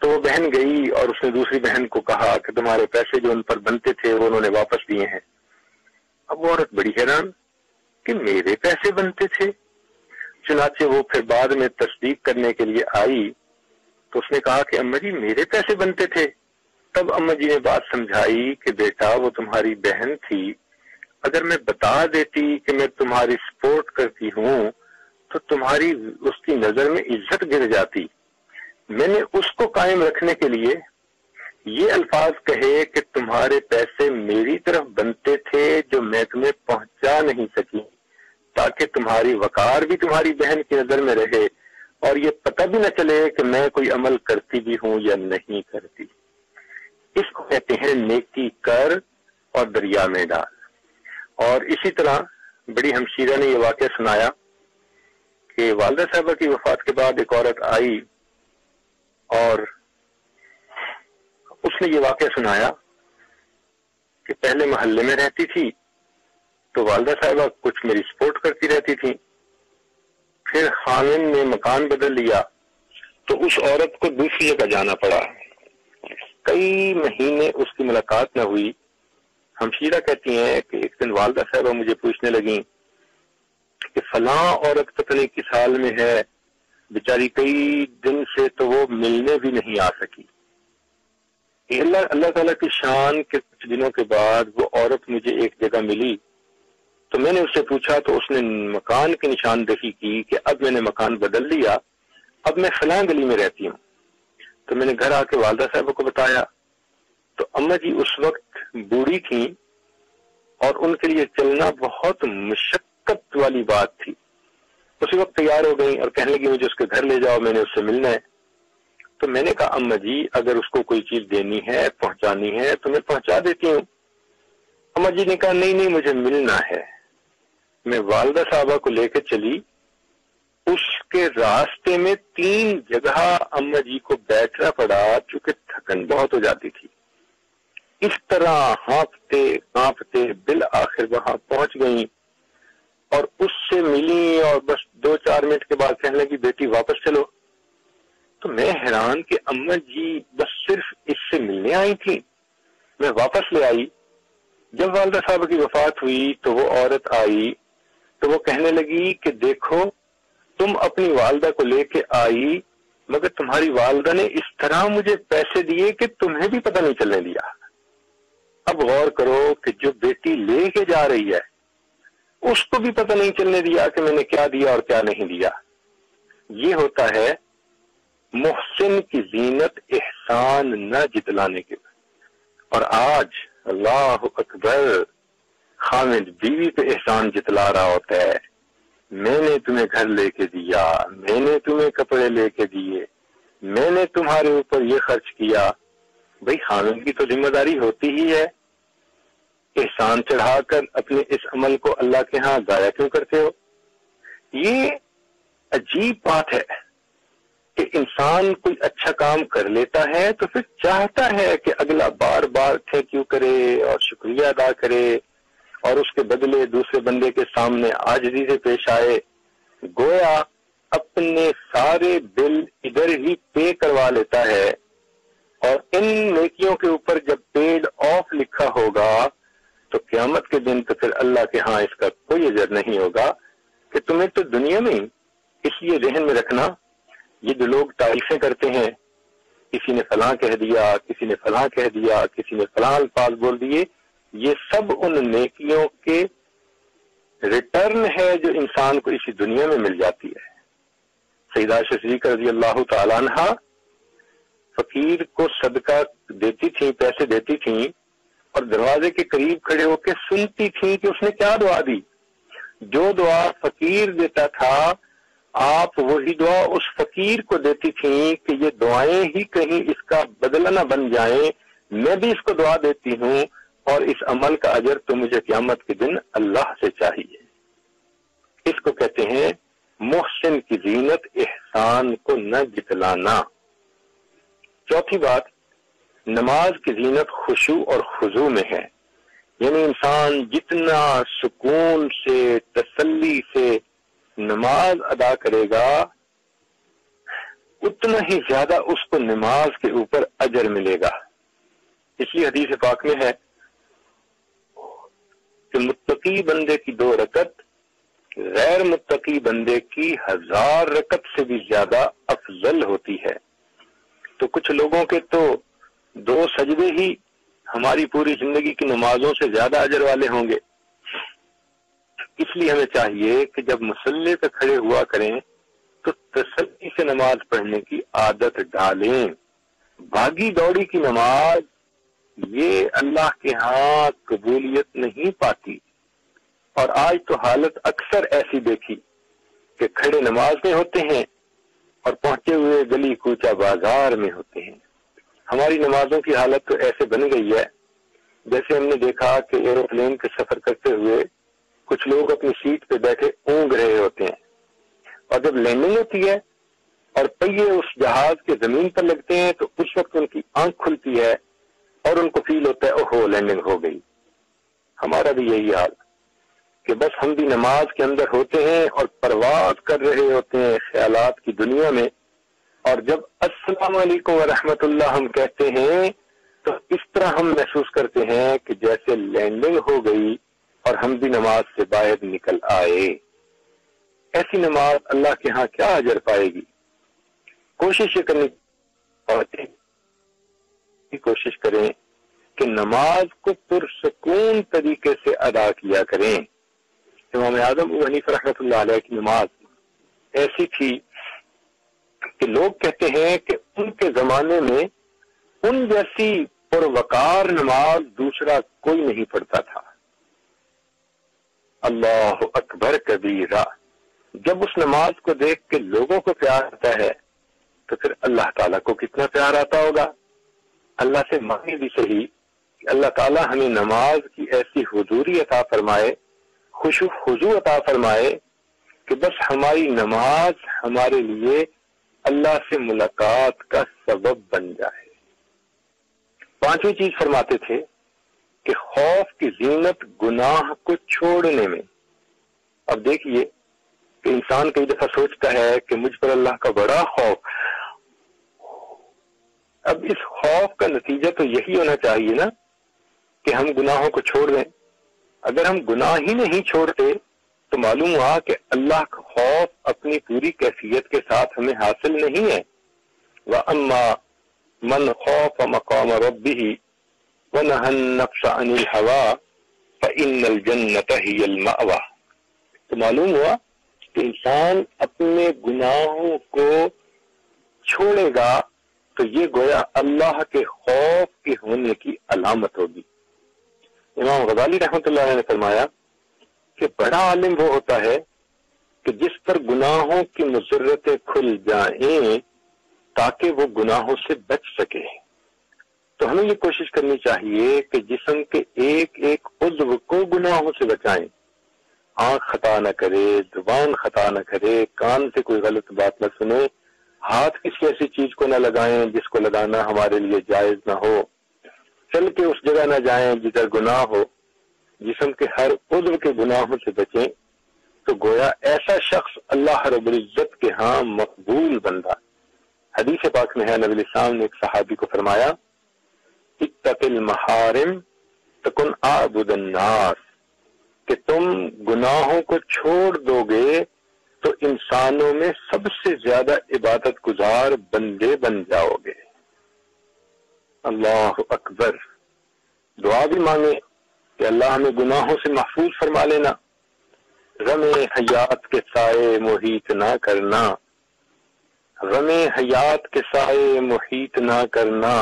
تو وہ بہن گئی اور اس نے دوسری بہن کو کہا کہ تمہارے پیسے جو ان پر بنتے تھے وہ انہوں نے واپس دیے ہیں۔ اب وہ عورت بڑی حیران کہ میرے پیسے بنتے تھے۔ چنانچہ وہ پھر بعد میں تصدیق کرنے کے لیے آئی تو اس نے کہا کہ اماں جی میرے پیسے بنتے تھے۔ تب اماں جی نے بات سمجھائی کہ بیٹا وہ تمہاری بہن تھی، اگر میں بتا دیتی کہ میں تمہاری سپورٹ کرتی ہوں تو تمہاری اس کی نظر میں عزت گر جاتی۔ میں نے اس کو قائم رکھنے کے لیے یہ الفاظ کہے کہ تمہارے پیسے میری طرف بنتے تھے جو میں تمہیں پہنچا نہیں سکی، تاکہ تمہاری وقار بھی تمہاری بہن کی نظر میں رہے اور یہ پتہ بھی نہ چلے کہ میں کوئی عمل کرتی بھی ہوں یا نہیں کرتی۔ اس کو کہتے ہیں نیکی کر اور دریا میں ڈال۔ اور اسی طرح بڑی ہمشیرہ نے یہ واقعہ سنایا کہ والدہ صاحبہ کی وفات کے بعد ایک عورت آئی اور اس نے یہ واقعہ سنایا کہ پہلے محلے میں رہتی تھی تو والدہ صاحبہ کچھ میری سپورٹ کرتی رہتی تھی، پھر خامن نے مکان بدل لیا تو اس عورت کو دوسری جگہ جانا پڑا، کئی مہینے اس کی ملاقات نہ ہوئی۔ ہمشیرہ کہتی ہیں کہ ایک دن والدہ صاحبہ مجھے پوچھنے لگیں کہ فلاں عورت پتہ نہیں کس حال میں ہے، بیچاری کئی دن سے تو وہ ملنے بھی نہیں آ سکی۔ اللہ تعالیٰ کی شان کے کچھ دنوں کے بعد وہ عورت مجھے ایک جگہ ملی تو میں نے اس سے پوچھا تو اس نے مکان کی نشاندہی کی کہ اب میں نے مکان بدل لیا، اب میں فلاں گلی میں رہتی ہوں۔ تو میں نے گھر آ کے والدہ صاحبہ کو بتایا تو اماں جی اس وقت بوڑھی تھیں اور ان کے لیے چلنا بہت مشقت والی بات تھی۔ اسی وقت تیار ہو گئی اور کہنے لگی مجھے اس کے گھر لے جاؤ، میں نے اس سے ملنا ہے۔ تو میں نے کہا اماں جی اگر اس کو کوئی چیز دینی ہے پہنچانی ہے تو میں پہنچا دیتی ہوں۔ اماں جی نے کہا نہیں مجھے ملنا ہے۔ میں والدہ صاحبہ کو لے کے چلی، اس کے راستے میں 3 جگہ اماں جی کو بیٹھنا پڑا چونکہ تھکن بہت ہو جاتی تھی۔ اس طرح ہانپتے کانپتے بالآخر وہاں پہنچ گئیں اور اس سے ملی اور بس 2-4 منٹ کے بعد کہنے لگی بیٹی واپس چلو۔ تو میں حیران کہ اماں جی بس صرف اس سے ملنے آئی تھی۔ میں واپس لے آئی۔ جب والدہ صاحب کی وفات ہوئی تو وہ عورت آئی تو وہ کہنے لگی کہ دیکھو تم اپنی والدہ کو لے کے آئی مگر تمہاری والدہ نے اس طرح مجھے پیسے دیے کہ تمہیں بھی پتہ نہیں چلنے دیا۔ اب غور کرو کہ جو بیٹی لے کے جا رہی ہے اس کو بھی پتہ نہیں چلنے دیا کہ میں نے کیا دیا اور کیا نہیں دیا۔ یہ ہوتا ہے محسن کی زینت احسان نہ جتلانے کے۔ اور آج اللہ اکبر خامد بیوی پہ احسان جتلا رہا ہوتا ہے، میں نے تمہیں گھر لے کے دیا، میں نے تمہیں کپڑے لے کے دیے، میں نے تمہارے اوپر یہ خرچ کیا۔ بھئی خامد کی تو ذمہ داری ہوتی ہی ہے۔ احسان چڑھا کر اپنے اس عمل کو اللہ کے ہاں ضائع کیوں کرتے ہو؟ یہ عجیب بات ہے کہ انسان کوئی اچھا کام کر لیتا ہے تو پھر چاہتا ہے کہ اگلا بار بار تھینک یو کرے اور شکریہ ادا کرے اور اس کے بدلے دوسرے بندے کے سامنے عاجزی سے پیش آئے، گویا اپنے سارے بل ادھر ہی پے کروا لیتا ہے، اور ان نیکیوں کے اوپر جب پیڈ آف لکھا ہوگا تو قیامت کے دن تو پھر اللہ کے ہاں اس کا کوئی اجر نہیں ہوگا کہ تمہیں تو دنیا میں اس لیے ذہن میں رکھنا، یہ جو لوگ تعریفیں کرتے ہیں، کسی نے فلاں کہہ دیا، کسی نے فلاں کہہ دیا، کسی نے فلاں الفاظ بول دیے، یہ سب ان نیکیوں کے ریٹرن ہے جو انسان کو اسی دنیا میں مل جاتی ہے۔ سیدہ عائشہ صدیقہ رضی اللہ تعالیٰ عنہ فقیر کو صدقہ دیتی تھیں، پیسے دیتی تھیں، اور دروازے کے قریب کھڑے ہو کے سنتی تھیں کہ اس نے کیا دعا دی۔ جو دعا فقیر دیتا تھا آپ وہی دعا اس فقیر کو دیتی تھیں کہ یہ دعائیں ہی کہیں اس کا بدلہ نہ بن جائیں، میں بھی اس کو دعا دیتی ہوں اور اس عمل کا اجر تو مجھے قیامت کے دن اللہ سے چاہیے۔ اس کو کہتے ہیں محسن کی زینت احسان کو نہ جتلانا۔ چوتھی بات، نماز کی زینت خشوع اور خضوع میں ہے، یعنی انسان جتنا سکون سے تسلی سے نماز ادا کرے گا اتنا ہی زیادہ اس کو نماز کے اوپر اجر ملے گا۔ اس لیے حدیث پاک میں ہے کہ متقی بندے کی 2 رکعت غیر متقی بندے کی 1000 رکعت سے بھی زیادہ افضل ہوتی ہے۔ تو کچھ لوگوں کے تو 2 سجدے ہی ہماری پوری زندگی کی نمازوں سے زیادہ اجر والے ہوں گے۔ اس لیے ہمیں چاہیے کہ جب مصلی پہ کھڑے ہوا کریں تو تسلی سے نماز پڑھنے کی عادت ڈالیں۔ بھاگی دوڑی کی نماز یہ اللہ کے ہاں قبولیت نہیں پاتی، اور آج تو حالت اکثر ایسی دیکھی کہ کھڑے نماز میں ہوتے ہیں اور پہنچے ہوئے گلی کوچہ بازار میں ہوتے ہیں۔ ہماری نمازوں کی حالت تو ایسے بن گئی ہے جیسے ہم نے دیکھا کہ ایروپلین کے سفر کرتے ہوئے کچھ لوگ اپنی سیٹ پہ بیٹھے اونگ رہے ہوتے ہیں، اور جب لینڈنگ ہوتی ہے اور پہیے اس جہاز کے زمین پر لگتے ہیں تو اس وقت ان کی آنکھ کھلتی ہے اور ان کو فیل ہوتا ہے اوہو لینڈنگ ہو گئی۔ ہمارا بھی یہی حال کہ بس ہم بھی نماز کے اندر ہوتے ہیں اور پرواز کر رہے ہوتے ہیں خیالات کی دنیا میں، اور جب السلام علیکم ورحمۃ اللہ ہم کہتے ہیں تو اس طرح ہم محسوس کرتے ہیں کہ جیسے لینڈنگ ہو گئی اور ہم بھی نماز سے باہر نکل آئے۔ ایسی نماز اللہ کے ہاں کیا اجر پائے گی؟ کوشش یہ کرنی کوشش کریں کہ نماز کو پرسکون طریقے سے ادا کیا کریں۔ امام اعظم ابو حنیفہ رحمۃ اللہ علیہ کی نماز ایسی تھی کہ لوگ کہتے ہیں کہ ان کے زمانے میں ان جیسی پروقار نماز دوسرا کوئی نہیں پڑھتا تھا۔ اللہ اکبر کبیرہ، جب اس نماز کو دیکھ کے لوگوں کو پیار آتا ہے تو پھر اللہ تعالیٰ کو کتنا پیار آتا ہوگا۔ اللہ سے مانگے بھی صحیح کہ اللہ تعالیٰ ہمیں نماز کی ایسی حضوری عطا فرمائے، خشوع خضوع عطا فرمائے کہ بس ہماری نماز ہمارے لیے اللہ سے ملاقات کا سبب بن جائے۔ 5ویں چیز فرماتے تھے کہ خوف کی زینت گناہ کو چھوڑنے میں۔ اب دیکھیے کہ انسان کئی دفعہ سوچتا ہے کہ مجھ پر اللہ کا بڑا خوف، اب اس خوف کا نتیجہ تو یہی ہونا چاہیے نا کہ ہم گناہوں کو چھوڑ دیں۔ اگر ہم گناہ ہی نہیں چھوڑتے تو معلوم ہوا کہ اللہ کا خوف اپنی پوری کیفیت کے ساتھ ہمیں حاصل نہیں ہے۔ وَأَمَّا مَنْ خَافَ مَقَامَ رَبِّهِ وَنَهَى النَّفْسَ عَنِ الْهَوَىٰ فَإِنَّ الْجَنَّةَ هِيَ الْمَأْوَىٰ۔ تو معلوم ہوا کہ انسان اپنے گناہوں کو چھوڑے گا تو یہ گویا اللہ کے خوف کے ہونے کی علامت ہوگی۔ امام غزالی رحمۃ اللہ علیہ نے فرمایا کہ بڑا عالم وہ ہوتا ہے کہ جس پر گناہوں کی مضرتیں کھل جائیں تاکہ وہ گناہوں سے بچ سکے۔ تو ہمیں یہ کوشش کرنی چاہیے کہ جسم کے ایک ایک عضو کو گناہوں سے بچائیں۔ آنکھ خطا نہ کرے، زبان خطا نہ کرے، کان سے کوئی غلط بات نہ سنے، ہاتھ کسی ایسی چیز کو نہ لگائیں جس کو لگانا ہمارے لیے جائز نہ ہو، چل کے اس جگہ نہ جائیں جدھر گناہ ہو۔ جسم کے ہر عضو کے گناہوں سے بچیں، تو گویا ایسا شخص اللہ رب العزت کے ہاں مقبول بندہ۔ حدیث پاک میں ہے، نبی الاسلام نے ایک صحابی کو فرمایا اتق المحارم تکن عابد الناس، کہ تم گناہوں کو چھوڑ دو گے تو انسانوں میں سب سے زیادہ عبادت گزار بندے بن جاؤ گے۔ اللہ اکبر۔ دعا بھی مانگے کہ اللہ ہمیں گناہوں سے محفوظ فرما لینا، غم حیات کے سائے محیط نہ کرنا، غم حیات کے سائے محیط نہ کرنا،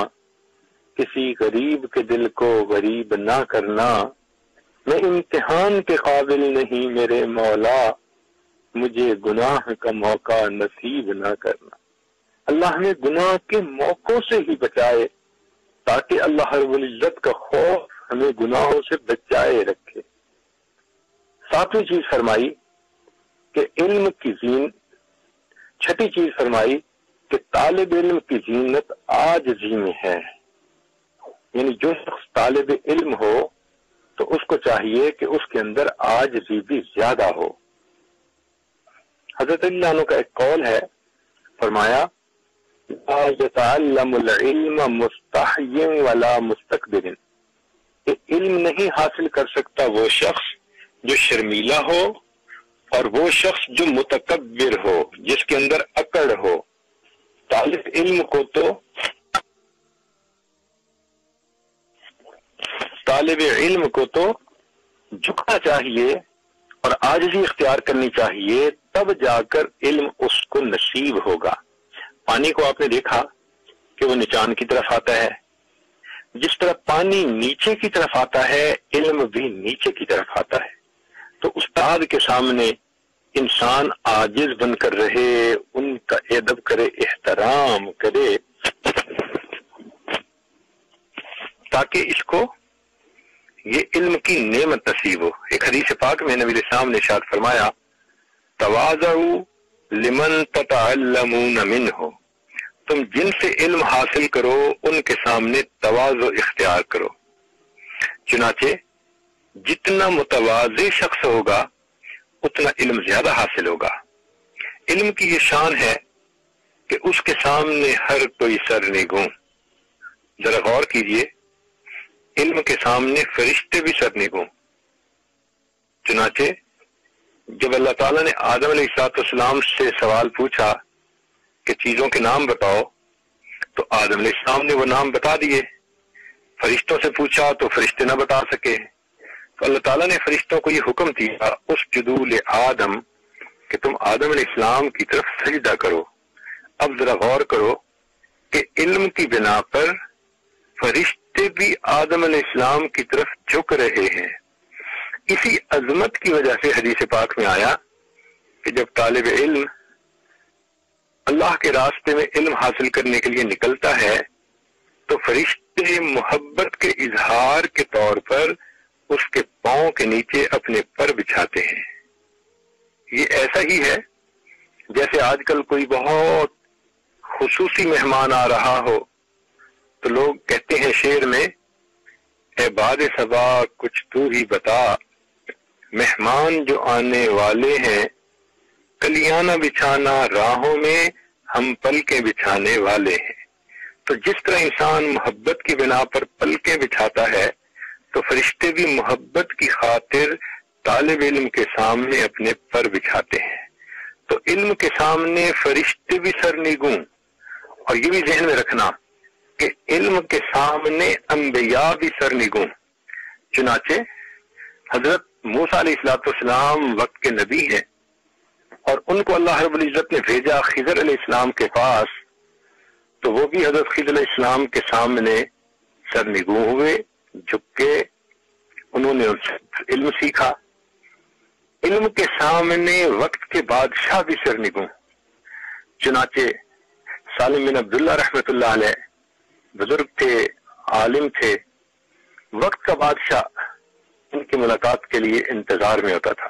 کسی غریب کے دل کو غریب نہ کرنا، میں امتحان کے قابل نہیں میرے مولا، مجھے گناہ کا موقع نصیب نہ کرنا۔ اللہ ہمیں گناہ کے موقعوں سے ہی بچائے تاکہ اللہ رب العزت کا خوف ہمیں گناہوں سے بچائے رکھے۔ ساتویں چیز فرمائی کہ علم کی زینت، چھٹی چیز فرمائی کہ طالب علم کی زینت عاجزی میں ہے، یعنی جو شخص طالب علم ہو تو اس کو چاہیے کہ اس کے اندر عاجزی بھی زیادہ ہو۔ حضرت علی عنہ کا ایک قول ہے، فرمایا لا يتعلم العلم مستحی ولا مستکبر، کہ علم نہیں حاصل کر سکتا وہ شخص جو شرمیلا ہو اور وہ شخص جو متکبر ہو، جس کے اندر اکڑ ہو۔ طالب علم کو تو جھکنا چاہیے اور عاجزی اختیار کرنی چاہیے، تب جا کر علم اس کو نصیب ہوگا۔ پانی کو آپ نے دیکھا کہ وہ نچان کی طرف آتا ہے، جس طرح پانی نیچے کی طرف آتا ہے علم بھی نیچے کی طرف آتا ہے۔ تو استاد کے سامنے انسان عاجز بن کر رہے، ان کا ادب کرے، احترام کرے، تاکہ اس کو یہ علم کی نعمت نصیب ہو۔ ایک حدیث پاک میں نبی الاسلام نے ارشاد فرمایا تواضعوا لمن تتعلمون منہ، تم جن سے علم حاصل کرو ان کے سامنے تواضع اختیار کرو۔ چنانچہ جتنا متواضع شخص ہوگا اتنا علم زیادہ حاصل ہوگا۔ علم کی یہ شان ہے کہ اس کے سامنے ہر کوئی سرنگوں۔ ذرا غور کیجئے، علم کے سامنے فرشتے بھی سرنگوں۔ چنانچہ جب اللہ تعالیٰ نے آدم علیہ السلام سے سوال پوچھا کہ چیزوں کے نام بتاؤ، تو آدم علیہ السلام نے وہ نام بتا دیے۔ فرشتوں سے پوچھا تو فرشتے نہ بتا سکے، تو اللہ تعالیٰ نے فرشتوں کو یہ حکم دیا اسجدوا لآدم، کہ تم آدم علیہ السلام کی طرف سجدہ کرو۔ اب ذرا غور کرو کہ علم کی بنا پر فرشتے بھی آدم علیہ السلام کی طرف جھک رہے ہیں۔ اسی عظمت کی وجہ سے حدیث پاک میں آیا کہ جب طالب علم اللہ کے راستے میں علم حاصل کرنے کے لیے نکلتا ہے تو فرشتے محبت کے اظہار کے طور پر اس کے پاؤں کے نیچے اپنے پر بچھاتے ہیں۔ یہ ایسا ہی ہے جیسے آج کل کوئی بہت خصوصی مہمان آ رہا ہو تو لوگ کہتے ہیں شعر میں، اے باد صبا کچھ تو ہی بتا، مہمان جو آنے والے ہیں کلیاں نہ بچھانا راہوں میں، ہم پلکیں بچھانے والے ہیں۔ تو جس طرح انسان محبت کی بنا پر پلکیں بچھاتا ہے تو فرشتے بھی محبت کی خاطر طالب علم کے سامنے اپنے پر بچھاتے ہیں۔ تو علم کے سامنے فرشتے بھی سرنگوں، اور یہ بھی ذہن میں رکھنا کہ علم کے سامنے انبیاء بھی سرنگوں۔ چنانچہ حضرت موسیٰ علیہ السلام وقت کے نبی ہیں، اور ان کو اللہ رب العزت نے بھیجا خضر علیہ السلام کے پاس، تو وہ بھی حضرت خضر علیہ السلام کے سامنے سرنگوں ہوئے، جھک کے انہوں نے ان سے علم سیکھا۔ علم کے سامنے وقت کے بادشاہ بھی سرنگوں۔ چنانچہ سالم بن عبداللہ رحمۃ اللہ علیہ بزرگ تھے، عالم تھے، وقت کا بادشاہ ان کی ملاقات کے لیے انتظار میں ہوتا تھا۔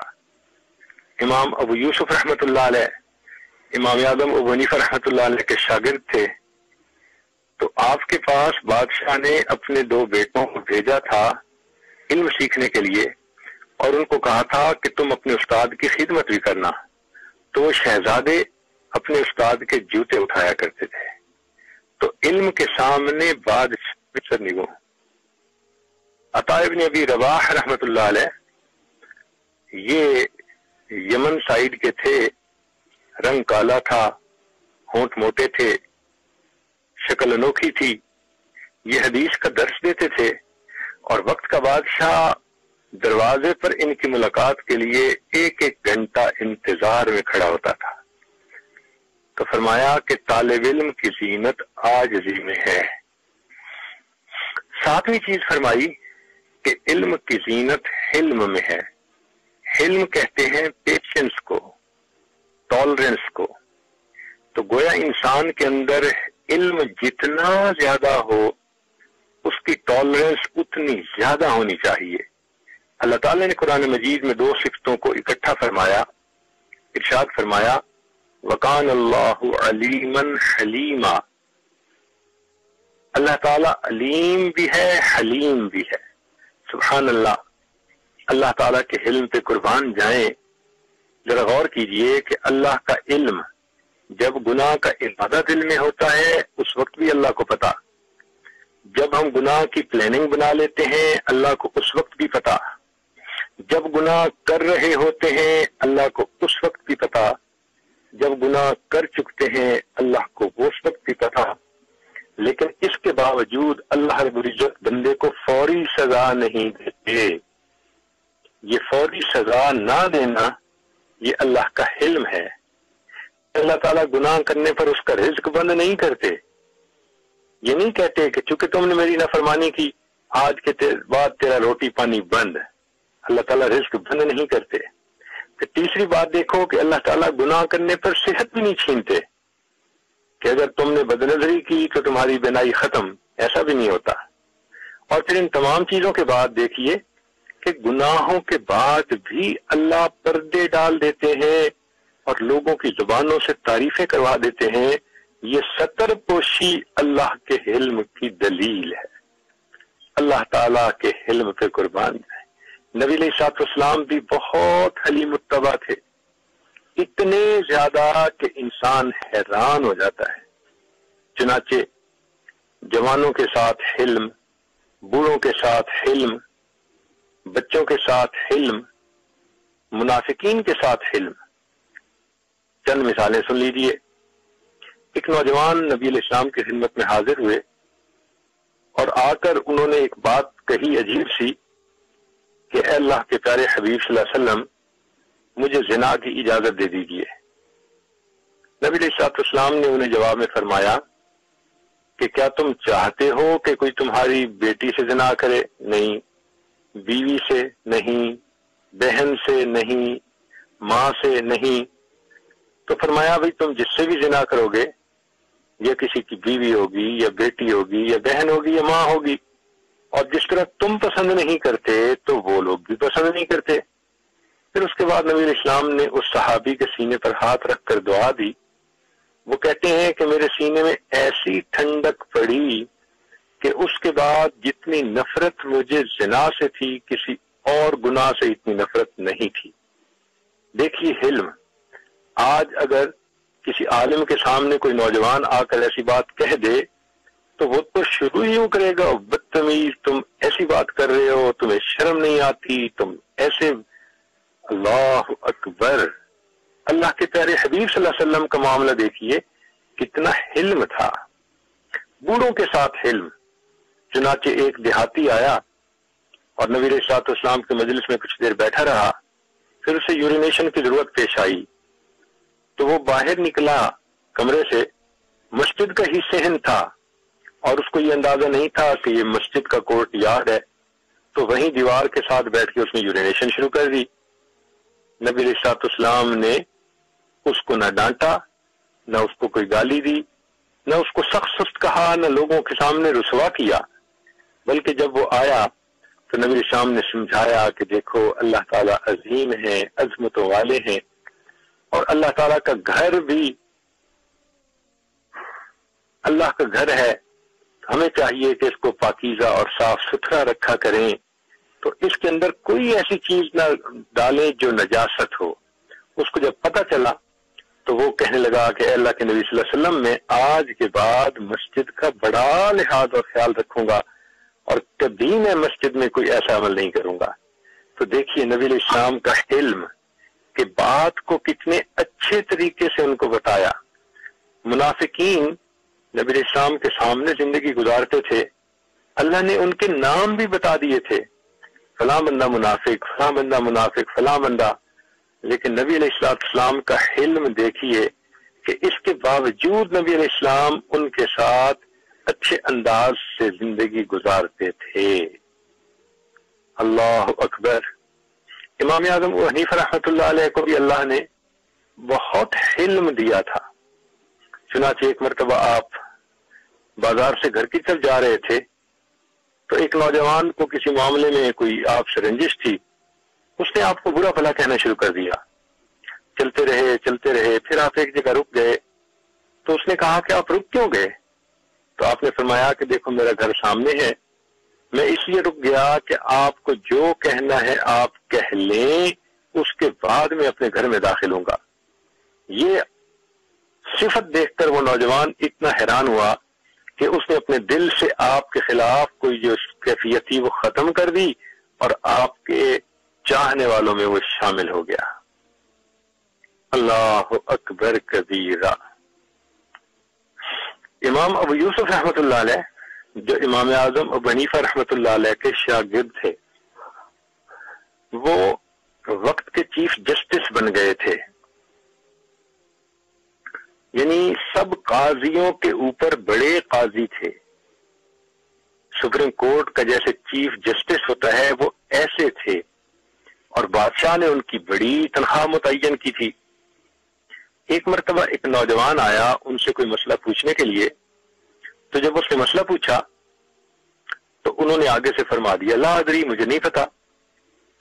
امام ابو یوسف رحمۃ اللہ علیہ امام اعظم ابو حنیفہ رحمۃ اللہ علیہ کے شاگرد تھے، تو آپ کے پاس بادشاہ نے اپنے 2 بیٹوں کو بھیجا تھا علم سیکھنے کے لیے، اور ان کو کہا تھا کہ تم اپنے استاد کی خدمت بھی کرنا، تو وہ شہزادے اپنے استاد کے جوتے اٹھایا کرتے تھے۔ تو علم کے سامنے بادشاہ نہیں وہ۔ عطا ابن ابی رواح رحمت اللہ علیہ یہ یمن سائیڈ کے تھے، رنگ کالا تھا، ہونٹ موٹے تھے، شکل انوکھی تھی، یہ حدیث کا درس دیتے تھے، اور وقت کا بادشاہ دروازے پر ان کی ملاقات کے لیے ایک ایک گھنٹہ انتظار میں کھڑا ہوتا تھا۔ تو فرمایا کہ طالب علم کی زینت عاجزی میں ہے۔ ساتویں چیز فرمائی کہ علم کی زینت حلم میں ہے۔ حلم کہتے ہیں پیشنس کو، ٹالرنس کو۔ تو گویا انسان کے اندر علم جتنا زیادہ ہو اس کی ٹالرنس اتنی زیادہ ہونی چاہیے۔ اللہ تعالیٰ نے قرآن مجید میں 2 صفتوں کو اکٹھا فرمایا، ارشاد فرمایا وَقَانَ اللَّهُ عَلِيمًا حَلِيمًا، اللہ تعالیٰ علیم بھی ہے حلیم بھی ہے۔ سبحان اللہ، اللہ تعالیٰ کے علم پہ قربان جائیں۔ ذرا غور کیجئے کہ اللہ کا علم جب گناہ کا ارادہ دل میں ہوتا ہے اس وقت بھی اللہ کو پتا، جب ہم گناہ کی پلاننگ بنا لیتے ہیں اللہ کو اس وقت بھی پتا، جب گناہ کر رہے ہوتے ہیں اللہ کو اس وقت بھی پتا، جب گناہ کر چکتے ہیں اللہ کو اس وقت بھی پتا۔ لیکن اس کے باوجود اللہ رب العزت بندے کو فوری سزا نہیں دیتے۔ یہ فوری سزا نہ دینا یہ اللہ کا حلم ہے۔ اللہ تعالیٰ گناہ کرنے پر اس کا رزق بند نہیں کرتے۔ یہ نہیں کہتے کہ چونکہ تم نے میری نافرمانی کی آج کے بعد تیرا روٹی پانی بند۔ اللہ تعالیٰ رزق بند نہیں کرتے۔ پھر تیسری بات دیکھو کہ اللہ تعالیٰ گناہ کرنے پر صحت بھی نہیں چھینتے کہ اگر تم نے بدنظری کی تو تمہاری بینائی ختم، ایسا بھی نہیں ہوتا۔ اور پھر ان تمام چیزوں کے بعد دیکھیے کہ گناہوں کے بعد بھی اللہ پردے ڈال دیتے ہیں اور لوگوں کی زبانوں سے تعریفیں کروا دیتے ہیں۔ یہ ستر پوشی اللہ کے علم کی دلیل ہے۔ اللہ تعالیٰ کے علم پہ قربان جائیں۔ نبی علیہ الصلوۃ والسلام بھی بہت حلیم متبع تھے، اتنے زیادہ کہ انسان حیران ہو جاتا ہے۔ چنانچہ جوانوں کے ساتھ حلم، بوڑھوں کے ساتھ حلم، بچوں کے ساتھ حلم، منافقین کے ساتھ حلم۔ چند مثالیں سن لیجئے۔ ایک نوجوان نبی علیہ السلام کی خدمت میں حاضر ہوئے اور آ کر انہوں نے ایک بات کہی عجیب سی کہ اے اللہ کے پیارے حبیب صلی اللہ علیہ وسلم مجھے زنا کی اجازت دے دیجیے۔ نبی علیہ السلام نے انہیں جواب میں فرمایا کہ کیا تم چاہتے ہو کہ کوئی تمہاری بیٹی سے زنا کرے؟ نہیں، بیوی سے نہیں، بہن سے نہیں، ماں سے نہیں۔ تو فرمایا بھئی تم جس سے بھی زنا کرو گے یا کسی کی بیوی ہوگی یا بیٹی ہوگی یا بہن ہوگی یا ماں ہوگی، اور جس طرح تم پسند نہیں کرتے تو وہ لوگ بھی پسند نہیں کرتے۔ پھر اس کے بعد نبی علیہ السلام نے اس صحابی کے سینے پر ہاتھ رکھ کر دعا دی۔ وہ کہتے ہیں کہ میرے سینے میں ایسی ٹھنڈک پڑی کہ اس کے بعد جتنی نفرت مجھے زنا سے تھی کسی اور گناہ سے اتنی نفرت نہیں تھی۔ دیکھیے علم، آج اگر کسی عالم کے سامنے کوئی نوجوان آ کر ایسی بات کہہ دے تو وہ تو شروع ہی کرے گا بدتمیز، تم ایسی بات کر رہے ہو، تمہیں شرم نہیں آتی، تم ایسے۔ اللہ اکبر، اللہ کے پیارے حبیب صلی اللہ علیہ وسلم کا معاملہ دیکھیے کتنا حلم تھا۔ بوڑھوں کے ساتھ حلم۔ چنانچہ ایک دیہاتی آیا اور نبی علیہ الصلوۃ والسلام کے مجلس میں کچھ دیر بیٹھا رہا، پھر اسے یورینیشن کی ضرورت پیش آئی تو وہ باہر نکلا کمرے سے، مسجد کا ہی صحن تھا اور اس کو یہ اندازہ نہیں تھا کہ یہ مسجد کا کورٹ یارڈ ہے، تو وہیں دیوار کے ساتھ بیٹھ کے اس نے یورینیشن شروع کر دی۔ نبی علیہ الصلوۃ والسلام نے اس کو نہ ڈانٹا، نہ اس کو کوئی گالی دی، نہ اس کو سخت سست کہا، نہ لوگوں کے سامنے رسوا کیا، بلکہ جب وہ آیا تو نبی علیہ السلام نے سمجھایا کہ دیکھو اللہ تعالیٰ عظیم ہے، عظمتوں والے ہیں، اور اللہ تعالیٰ کا گھر بھی اللہ کا گھر ہے، ہمیں چاہیے کہ اس کو پاکیزہ اور صاف ستھرا رکھا کریں۔ تو اس کے اندر کوئی ایسی چیز نہ ڈالیں جو نجاست ہو۔ اس کو جب پتہ چلا تو وہ کہنے لگا کہ اے اللہ کے نبی صلی اللہ علیہ وسلم میں آج کے بعد مسجد کا بڑا لحاظ اور خیال رکھوں گا اور کبھی میں مسجد میں کوئی ایسا عمل نہیں کروں گا۔ تو دیکھیے نبی علیہ السلام کا علم کہ بات کو کتنے اچھے طریقے سے ان کو بتایا۔ منافقین نبی علیہ السلام کے سامنے زندگی گزارتے تھے، اللہ نے ان کے نام بھی بتا دیے تھے، فلاں بندہ منافق، فلاں بندہ منافق، فلاں بندہ، لیکن نبی علیہ السلام کا علم دیکھیے کہ اس کے باوجود نبی علیہ السلام ان کے ساتھ اچھے انداز سے زندگی گزارتے تھے۔ اللہ اکبر۔ امام اعظم ابو حنیفہ رحمۃ اللہ علیہ کو بھی اللہ نے بہت علم دیا تھا۔ چنانچہ ایک مرتبہ آپ بازار سے گھر کی طرف جا رہے تھے تو ایک نوجوان کو کسی معاملے میں کوئی آپ سے رنجش تھی، اس نے آپ کو برا بھلا کہنا شروع کر دیا۔ چلتے رہے، پھر آپ ایک جگہ رک گئے تو اس نے کہا کہ آپ رک کیوں گئے؟ تو آپ نے فرمایا کہ دیکھو میرا گھر سامنے ہے، میں اس لیے رک گیا کہ آپ کو جو کہنا ہے آپ کہہ لیں، اس کے بعد میں اپنے گھر میں داخل ہوں گا۔ یہ صفت دیکھ کر وہ نوجوان اتنا حیران ہوا کہ اس نے اپنے دل سے آپ کے خلاف کوئی جو کیفیت تھی وہ ختم کر دی اور آپ کے چاہنے والوں میں وہ شامل ہو گیا۔ اللہ اکبر کبیرہ۔ امام ابو یوسف رحمۃ اللہ علیہ جو امام اعظم ابو حنیفہ رحمۃ اللہ علیہ کے شاگرد تھے، وہ وقت کے چیف جسٹس بن گئے تھے، یعنی سب قاضیوں کے اوپر بڑے قاضی تھے۔ سپریم کورٹ کا جیسے چیف جسٹس ہوتا ہے وہ ایسے تھے، اور بادشاہ نے ان کی بڑی تنخواہ متعین کی تھی۔ ایک مرتبہ ایک نوجوان آیا ان سے کوئی مسئلہ پوچھنے کے لیے، تو جب اس نے مسئلہ پوچھا تو انہوں نے آگے سے فرما دیا لا ادری، مجھے نہیں پتا۔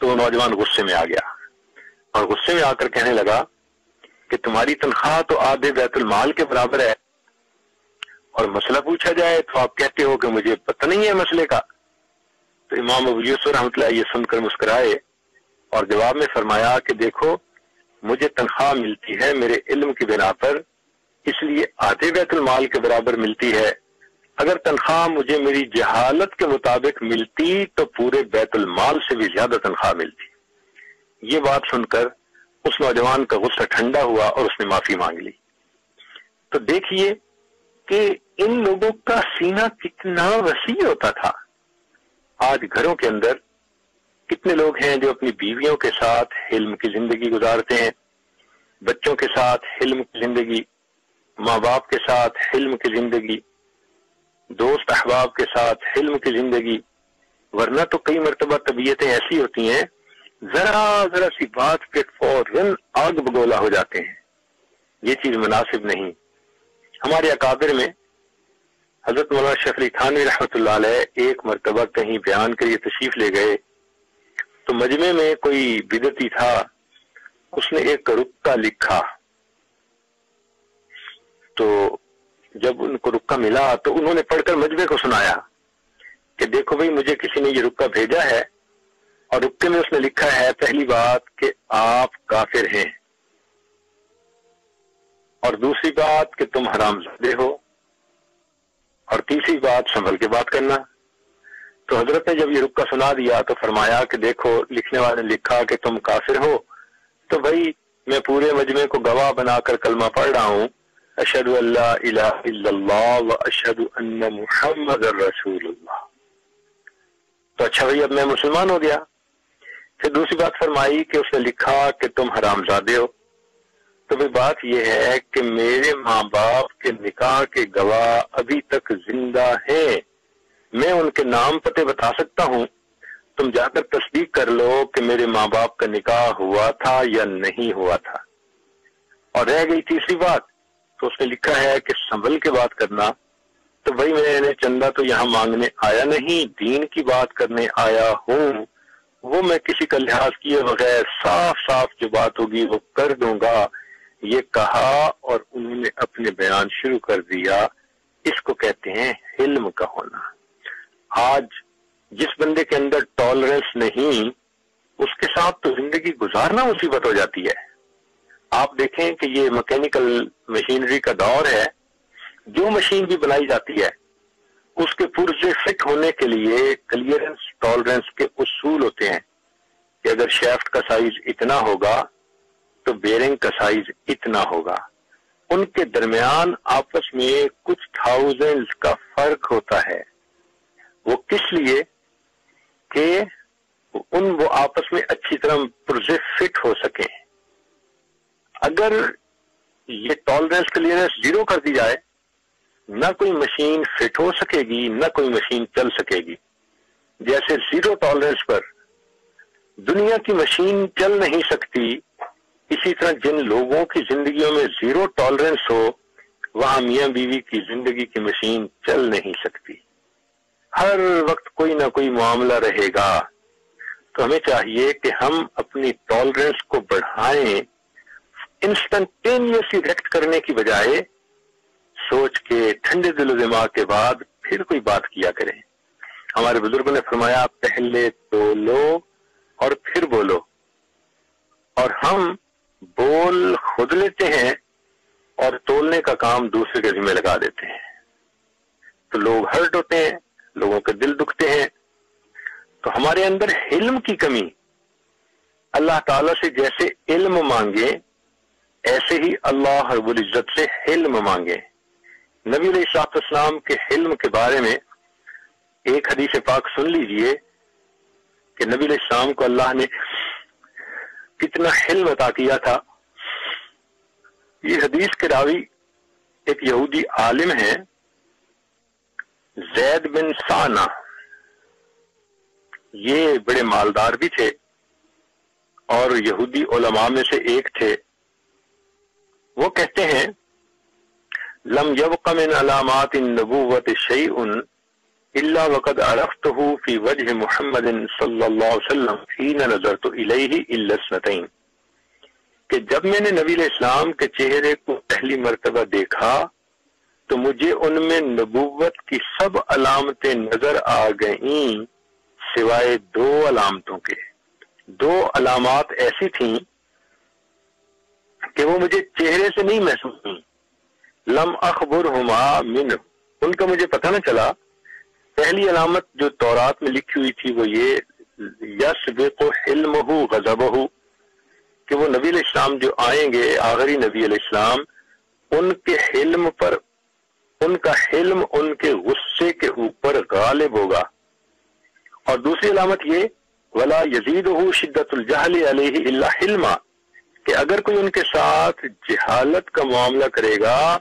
تو وہ نوجوان غصے میں آ گیا اور غصے میں آ کر کہنے لگا کہ تمہاری تنخواہ تو آدھے بیت المال کے برابر ہے، اور مسئلہ پوچھا جائے تو آپ کہتے ہو کہ مجھے پتہ نہیں ہے مسئلے کا۔ تو امام ابو یوسف رحمۃ اللہ یہ سن کر مسکرائے اور جواب میں فرمایا کہ دیکھو مجھے تنخواہ ملتی ہے میرے علم کی بنا پر، اس لیے آدھے بیت المال کے برابر ملتی ہے۔ اگر تنخواہ مجھے میری جہالت کے مطابق ملتی تو پورے بیت المال سے بھی زیادہ تنخواہ ملتی۔ یہ بات سن کر اس نوجوان کا غصہ ٹھنڈا ہوا اور اس نے معافی مانگ لی۔ تو دیکھیے کہ ان لوگوں کا سینہ کتنا وسیع ہوتا تھا۔ آج گھروں کے اندر کتنے لوگ ہیں جو اپنی بیویوں کے ساتھ حلم کی زندگی گزارتے ہیں، بچوں کے ساتھ حلم کی زندگی، ماں باپ کے ساتھ حلم کی زندگی، دوست احباب کے ساتھ حلم کی زندگی، ورنہ تو کئی مرتبہ طبیعتیں ایسی ہوتی ہیں ذرا سی بات پہ فوراً آگ بگولا ہو جاتے ہیں۔ یہ چیز مناسب نہیں۔ ہمارے اکابر میں حضرت مولانا شیخ علی تھانوی رحمۃ اللہ علیہ ایک مرتبہ کہیں بیان کے لیے تشریف لے گئے تو مجمع میں کوئی بدعتی تھا، اس نے ایک رکعہ لکھا، تو جب ان کو رکعہ ملا تو انہوں نے پڑھ کر مجمع کو سنایا کہ دیکھو بھئی مجھے کسی نے یہ رکعہ بھیجا ہے اور رکعے میں اس نے لکھا ہے پہلی بات کہ آپ کافر ہیں، اور دوسری بات کہ تم حرامزادے ہو، اور تیسری بات سنبھل کے بات کرنا۔ تو حضرت نے جب یہ رکعہ سنا دیا تو فرمایا کہ دیکھو لکھنے والے نے لکھا کہ تم کافر ہو، تو بھائی میں پورے مجمع کو گواہ بنا کر کلمہ پڑھ رہا ہوں، اشہد ان لا الہ الا اللہ و اشہد ان محمد رسول اللہ۔ تو اچھا بھائی اب میں مسلمان ہو گیا۔ پھر دوسری بات فرمائی کہ اس نے لکھا کہ تم حرامزادے ہو، تو بھائی بات یہ ہے کہ میرے ماں باپ کے نکاح کے گواہ ابھی تک زندہ ہیں، میں ان کے نام پتے بتا سکتا ہوں، تم جا کر تصدیق کر لو کہ میرے ماں باپ کا نکاح ہوا تھا یا نہیں ہوا تھا۔ اور رہ گئی تیسری بات، تو اس نے لکھا ہے کہ سنبھل کے بات کرنا، تو بھائی میں نے چندہ تو یہاں مانگنے آیا نہیں، دین کی بات کرنے آیا ہوں، وہ میں کسی کا لحاظ کیے بغیر صاف صاف جو بات ہوگی وہ کر دوں گا، یہ کہا اور انہوں نے اپنے بیان شروع کر دیا۔ اس کو کہتے ہیں علم کا ہونا۔ آج جس بندے کے اندر ٹالرنس نہیں اس کے ساتھ تو زندگی گزارنا مصیبت ہو جاتی ہے۔ آپ دیکھیں کہ یہ مکینیکل مشینری کا دور ہے، جو مشین بھی بنائی جاتی ہے اس کے پرزے فٹ ہونے کے لیے کلیئرنس ٹالرنس کے اصول ہوتے ہیں کہ اگر شیفٹ کا سائز اتنا ہوگا تو بیرنگ کا سائز اتنا ہوگا۔ ان کے درمیان آپس میں کچھ تھاؤزنڈ کا فرق ہوتا ہے۔ وہ کس لیے؟ کہ وہ آپس میں اچھی طرح پرزے فٹ ہو سکیں۔ اگر یہ ٹالرنس کلیئرنس زیرو کر دی جائے، نہ کوئی مشین فٹ ہو سکے گی، نہ کوئی مشین چل سکے گی۔ جیسے زیرو ٹالرنس پر دنیا کی مشین چل نہیں سکتی، اسی طرح جن لوگوں کی زندگیوں میں زیرو ٹالرنس ہو وہاں میاں بیوی کی زندگی کی مشین چل نہیں سکتی۔ ہر وقت کوئی نہ کوئی معاملہ رہے گا۔ تو ہمیں چاہیے کہ ہم اپنی ٹالرنس کو بڑھائیں، انسٹنٹینیسلی ریئیکٹ کرنے کی بجائے سوچ کے ٹھنڈے دل و دماغ کے بعد پھر کوئی بات کیا کریں۔ ہمارے بزرگوں نے فرمایا پہلے تولو اور پھر بولو، اور ہم بول خود لیتے ہیں اور تولنے کا کام دوسرے کے ذمہ لگا دیتے ہیں، تو لوگ ہرٹ ہوتے ہیں، لوگوں کے دل دکھتے ہیں۔ تو ہمارے اندر علم کی کمی، اللہ تعالیٰ سے جیسے علم مانگے ایسے ہی اللہ رب العزت سے حلم مانگے۔ نبی علیہ السلام کے حلم کے بارے میں ایک حدیث پاک سن لیجئے کہ نبی علیہ السلام کو اللہ نے کتنا حلم عطا کیا تھا۔ یہ حدیث کے راوی ایک یہودی عالم ہیں، زید بن سانہ۔ یہ بڑے مالدار بھی تھے اور یہودی علماء میں سے ایک تھے۔ وہ کہتے ہیں لم يبق من علامات النبوة شيء الا وقد عرفته في وجه محمد صلی اللہ علیہ وسلم حين نظرت الیہ الا اثنتين، کہ جب میں نے نبی علیہ السلام کے چہرے کو پہلی مرتبہ دیکھا تو مجھے ان میں نبوت کی سب علامتیں نظر آ گئیں سوائے دو علامتوں کے۔ دو علامات ایسی تھیں کہ وہ مجھے چہرے سے نہیں محسوس ہوئیں، لم اخبرہما منہ، ان کا مجھے پتہ نہ چلا۔ پہلی علامت جو تورات میں لکھی ہوئی تھی وہ یہ یسبق حلمہ غضبہ، کہ وہ نبی علیہ السلام جو آئیں گے، آخری نبی علیہ السلام، ان کے حلم پر، ان کا حلم ان کے غصے کے اوپر غالب ہوگا۔ اور دوسری علامت یہ ولا یزیدہ شدت الجہل علیہ الا حلما، کہ اگر کوئی ان کے ساتھ جہالت کا معاملہ کرے گا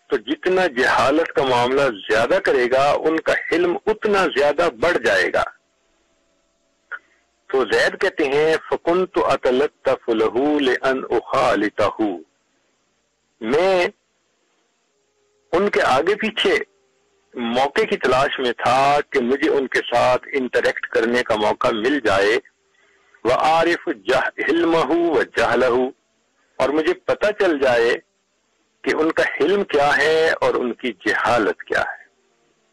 تو جتنا جہالت کا معاملہ زیادہ کرے گا ان کا حلم اتنا زیادہ بڑھ جائے گا۔ تو زید کہتے ہیں فَكُنْتُ أَتَلَطَّفُ لَهُ لِأَنْ أُخَالِطَهُ، میں ان کے آگے پیچھے موقع کی تلاش میں تھا کہ مجھے ان کے ساتھ انٹریکٹ کرنے کا موقع مل جائے، وَعَارِفُ حِلْمَهُ وَجَهْلَهُ، اور مجھے پتہ چل جائے کہ ان کا حلم کیا ہے اور ان کی جہالت کیا ہے۔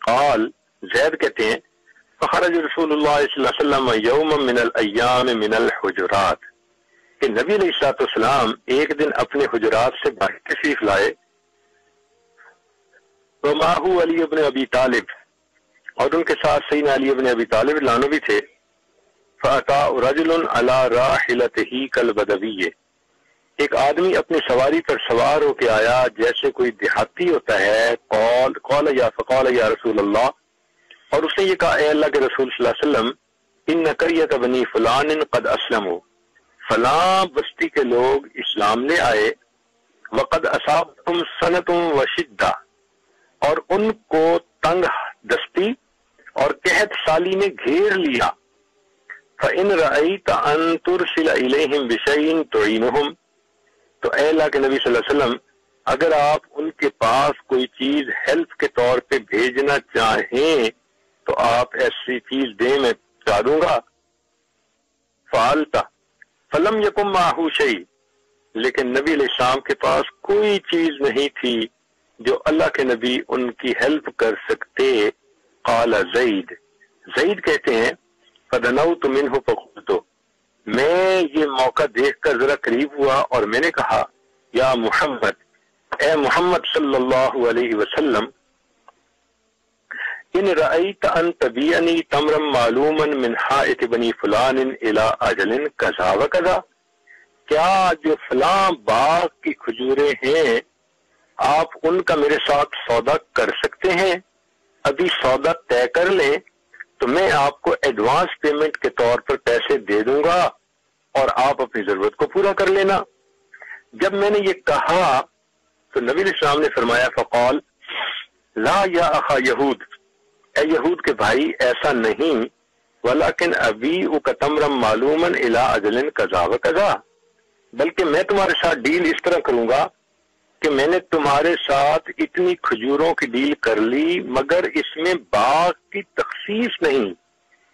قال، زید کہتے ہیں فخرج رسول اللہ صلی اللہ علیہ وسلم یوما من الایام من الحجرات، کہ نبی علیہ الصلوۃ والسلام ایک دن اپنے حجرات سے باہر تشریف لائے، ومعہ علی ابن ابی طالب، اور ان کے ساتھ سیدنا علی ابن ابی طالب لانو بھی تھے۔ فأتى رجل على راحلته كالبدوی، ایک آدمی اپنی سواری پر سوار ہو کے آیا جیسے کوئی دیہاتی ہوتا ہے۔ فقال یا رسول اللہ، اور اس نے یہ کہا اے اللہ کے رسول صلی اللہ علیہ وسلم، ان قریۃ بنی فلان قد اسلموا، فلاں بستی کے لوگ اسلام لے آئے، وقد اصابتم سنۃ وشدہ، اور ان کو تنگ دستی اور قحط سالی نے گھیر لیا۔ فإن رأيت أن ترسل إليهم بشيء تعينهم، تو اے اللہ کے نبی صلی اللہ علیہ وسلم اگر آپ ان کے پاس کوئی چیز ہیلپ کے طور پہ بھیجنا چاہیں تو آپ ایسی چیز دیں، میں پہنچا دوں گا۔ فعلتا فلم یکن معہ شیء، لیکن نبی علیہ السلام کے پاس کوئی چیز نہیں تھی جو اللہ کے نبی ان کی ہیلپ کر سکتے۔ قال زید، زید کہتے ہیں فدنوت منہ فقلت، میں یہ موقع دیکھ کر ذرا قریب ہوا اور میں نے کہا یا محمد، اے محمد صلی اللہ علیہ وسلم، ان رأیت ان تبیعنی تمرا معلوما من حائط بنی فلان الی اجل کذا و کذا، کیا جو فلاں باغ کی کھجوریں ہیں آپ ان کا میرے ساتھ سودا کر سکتے ہیں؟ ابھی سودا طے کر لیں تو میں آپ کو ایڈوانس پیمنٹ کے طور پر پیسے دے دوں گا اور آپ اپنی ضرورت کو پورا کر لینا۔ جب میں نے یہ کہا تو نبی علیہ السلام نے فرمایا فقال لا یا اخا یہود، اے یہود کے بھائی ایسا نہیں، ولیکن ابیع تمرا معلوما الی اجل کذا و کذا، بلکہ میں تمہارے ساتھ ڈیل اس طرح کروں گا کہ میں نے تمہارے ساتھ اتنی کھجوروں کی ڈیل کر لی، مگر اس میں باغ کی تخصیص نہیں،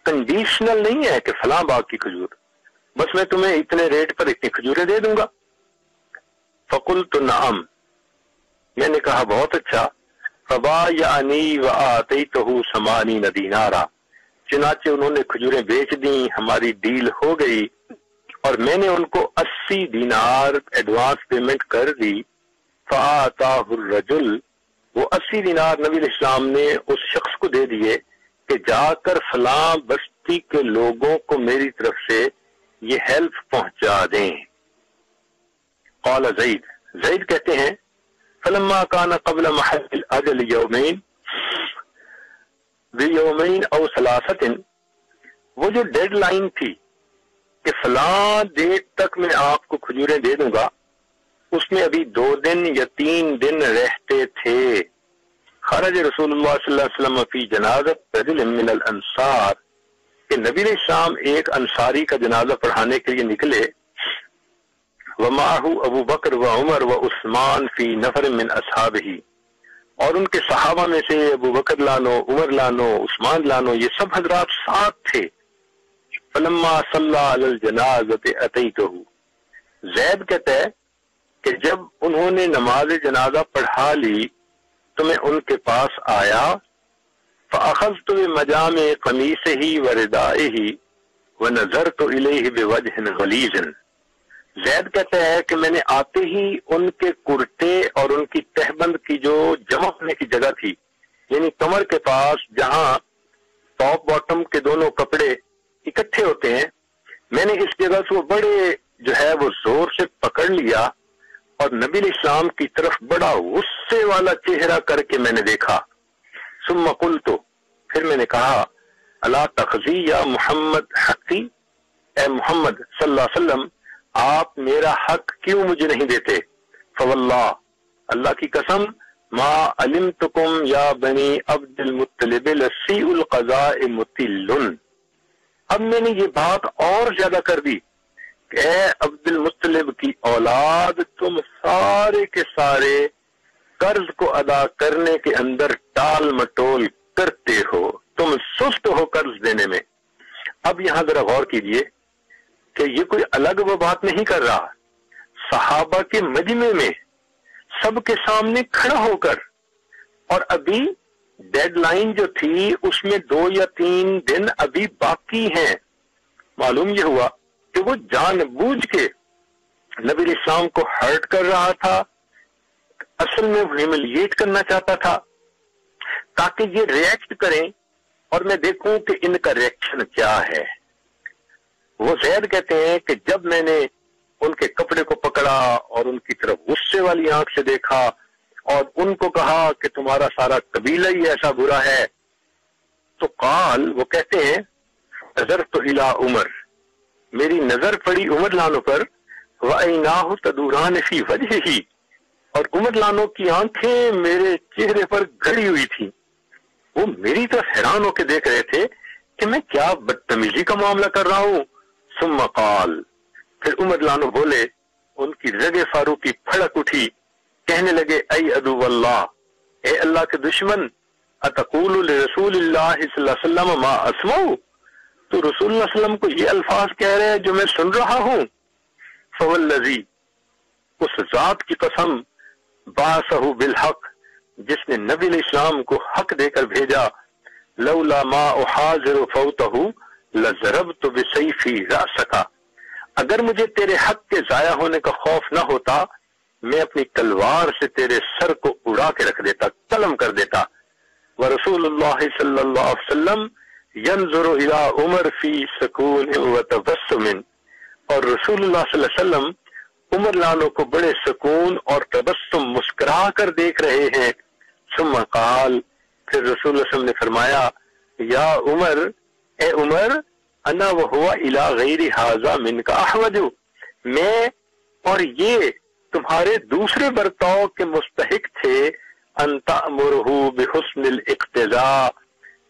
کنڈیشنل نہیں ہے کہ فلاں باغ کی کھجور، بس میں تمہیں اتنے ریٹ پر اتنی کھجوریں دے دوں گا۔ فقلت نعم، میں نے کہا بہت اچھا۔ فبایعنی وآتیتہ 80 دینارا، چنانچہ انہوں نے کھجوریں بیچ دیں، ہماری ڈیل ہو گئی اور میں نے ان کو 80 دینار ایڈوانس پیمنٹ کر دی۔ فآتاہ الرجل، وہ 80 دینار نبی علیہ السلام نے اس شخص کو دے دیے کہ جا کر فلاں بستی کے لوگوں کو میری طرف سے یہ ہیلپ پہنچا دیں۔ قال زید کہتے ہیں فلما كان قبل محل الاجل یومین بیومین او ثلاثة، وہ جو ڈیڈ لائن تھی کہ فلاں ڈیٹ تک میں آپ کو کھجوریں دے دوں گا، اس میں ابھی 2 دن یا 3 دن رہتے تھے۔ خرج رسول اللہ صلی اللہ علیہ وسلم فی جنازت رجل من الانصار، کہ نبی علیہ السلام ایک انصاری کا جنازہ پڑھانے کے لیے نکلے، ومعہ ابو بکر و عمر و عثمان فی نفر من اصحابہ، اور ان کے صحابہ میں سے ابو بکر لانو، عمر لانو، عثمان لانو، یہ سب حضرات ساتھ تھے۔ فلما صلی علی الجنازۃ اتیتہ، زید کہتا ہے کہ جب انہوں نے نماز جنازہ پڑھا لی تو میں ان کے پاس آیا، فاخذت بمجامع قمیصہ وردائہ ونظرت الیہ بوجہ غلیظ، زید کہتا ہے کہ میں نے آتے ہی ان کے کرتے اور ان کی تہبند کی جو جمع ہونے کی جگہ تھی، یعنی کمر کے پاس جہاں ٹاپ باٹم کے دونوں کپڑے اکٹھے ہوتے ہیں، میں نے اس جگہ سے وہ بڑے جو ہے وہ زور سے پکڑ لیا اور نبی علیہ السلام کی طرف بڑا غصے والا چہرہ کر کے میں نے دیکھا۔ ثم قلت، پھر میں نے کہا الا تخزی یا محمد حقی، اے محمد صلی اللہ علیہ وسلم آپ میرا حق کیوں مجھے نہیں دیتے؟ فواللہ، اللہ کی قسم، ما علمتکم یا بنی عبد المطلب لسیء القضاء مطل، اب میں نے یہ بات اور زیادہ کر دی کہ اے عبد المطلب کی اولاد، تم سارے کے سارے قرض کو ادا کرنے کے اندر ٹال مٹول کرتے ہو، تم سست ہو قرض دینے میں۔ اب یہاں ذرا غور کیجئے کہ یہ کوئی الگ وہ بات نہیں کر رہا، صحابہ کے مجمع میں سب کے سامنے کھڑا ہو کر، اور ابھی ڈیڈ لائن جو تھی اس میں 2 یا 3 دن ابھی باقی ہیں۔ معلوم یہ ہوا کہ وہ جان بوجھ کے نبی علیہ السلام کو ہرٹ کر رہا تھا، اصل میں وہ ہیملیٹ کرنا چاہتا تھا تاکہ یہ ریئیکٹ کریں اور میں دیکھوں کہ ان کا ریئیکشن کیا ہے۔ وہ زید کہتے ہیں کہ جب میں نے ان کے کپڑے کو پکڑا اور ان کی طرف غصے والی آنکھ سے دیکھا اور ان کو کہا کہ تمہارا سارا قبیلہ ہی ایسا برا ہے، تو قال، وہ کہتے ہیں نظرت الی عمر، میری نظر پڑی عمر لانو پر، وعیناہ تدوران فی وجہہ، اور عمر لانو کی آنکھیں میرے چہرے پر گڑی ہوئی تھی، وہ میری طرف حیران ہو کے دیکھ رہے تھے کہ میں کیا بدتمیزی کا معاملہ کر رہا ہوں۔ ثم قال، پھر عمر لانو بولے، ان کی رگ فاروقی پھڑک اٹھی، کہنے لگے ای عدو اللہ، اے اللہ کے دشمن، اتقول لرسول اللہ صلی اللہ علیہ وسلم ما اسمعو، تو رسول اللہ صلی اللہ علیہ وسلم کو یہ الفاظ کہہ رہے ہیں جو میں سن رہا ہوں۔ فوالذی، اس ذات کی قسم، بعثہ بالحق، جس نے نبی علیہ السلام کو حق دے کر بھیجا، لولا ما احاذر فوتہ لضربت بسیفی رأسک، اگر مجھے تیرے حق کے ضائع ہونے کا خوف نہ ہوتا میں اپنی تلوار سے تیرے سر کو اڑا کے رکھ دیتا، قلم کر دیتا۔ ورسول اللہ صلی اللہ علیہ وسلم ينظر الى عمر فی سکون وتبسم، اور رسول اللہ صلی اللہ علیہ وسلم عمر لانو کو بڑے سکون اور تبسم مسکرا کر دیکھ رہے ہیں۔ ثم قال، پھر رسول اللہ صلی اللہ علیہ وسلم نے فرمایا، یا عمر، اے عمر، انا وہو الی غیر ھذا منک احوج، میں اور یہ تمہارے دوسرے برتاؤ کے مستحق تھے، ان تأمرہ بحسن الاقتضاء،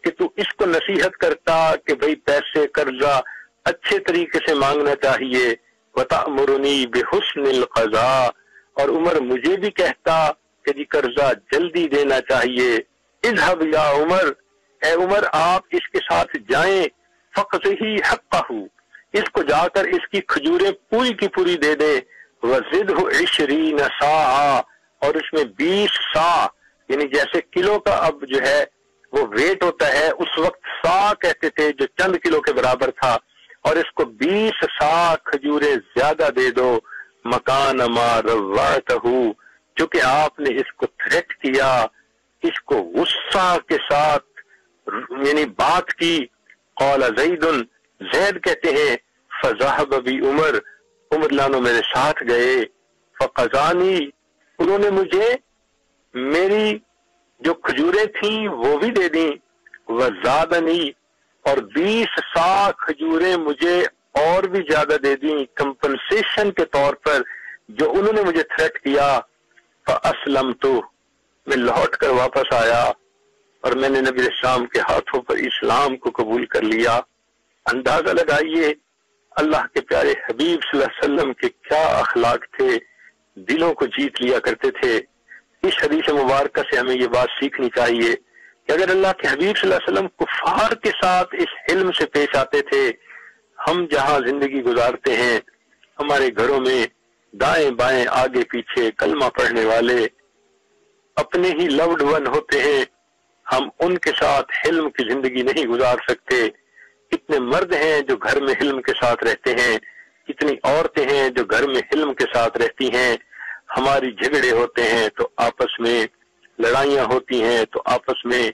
کہ تو اس کو نصیحت کرتا کہ بھئی پیسے قرضہ اچھے طریقے سے مانگنا چاہیے، وتأمرنی بحسن القضاء، اور عمر مجھے بھی کہتا کہ جی قرضہ جلدی دینا چاہیے۔ اذهب یا عمر، اے عمر آپ اس کے ساتھ جائیں، فقضہ حقہ، اس کو جا کر اس کی کھجوریں پوری کی پوری دے دے، وزدہ 20 صاع، اور اس میں 20 صاع، یعنی جیسے کلو کا اب جو ہے وہ ویٹ ہوتا ہے، اس وقت صاع کہتے تھے جو چند کلو کے برابر تھا، اور اس کو 20 صاع کھجوریں زیادہ دے دو، مکان ما روعتہ، چونکہ آپ نے اس کو تھریٹ کیا، اس کو غصہ کے ساتھ یعنی بات کی۔ قال زید، زید کہتے ہیں فذهب بی عمر، عمر لانو میرے ساتھ گئے، فقضانی، انہوں نے مجھے میری جو کھجوریں تھیں وہ بھی دے دیں، وزادنی، اور 20 صاع کھجوریں مجھے اور بھی زیادہ دے دیں کمپنسیشن کے طور پر جو انہوں نے مجھے تھریٹ کیا۔ فاسلمت، میں لوٹ کر واپس آیا اور میں نے نبی السلام کے ہاتھوں پر اسلام کو قبول کر لیا۔ اندازہ لگائیے اللہ کے پیارے حبیب صلی اللہ علیہ وسلم کے کیا اخلاق تھے، دلوں کو جیت لیا کرتے تھے۔ اس حدیث مبارکہ سے ہمیں یہ بات سیکھنی چاہیے کہ اگر اللہ کے حبیب صلی اللہ علیہ وسلم کفار کے ساتھ اس حلم سے پیش آتے تھے، ہم جہاں زندگی گزارتے ہیں ہمارے گھروں میں دائیں بائیں آگے پیچھے کلمہ پڑھنے والے اپنے ہی لوڈ ون ہوتے ہیں، ہم ان کے ساتھ حلم کی زندگی نہیں گزار سکتے۔ کتنے مرد ہیں جو گھر میں حلم کے ساتھ رہتے ہیں، کتنی عورتیں ہیں جو گھر میں حلم کے ساتھ رہتی ہیں۔ ہماری جھگڑے ہوتے ہیں تو آپس میں لڑائیاں ہوتی ہیں، تو آپس میں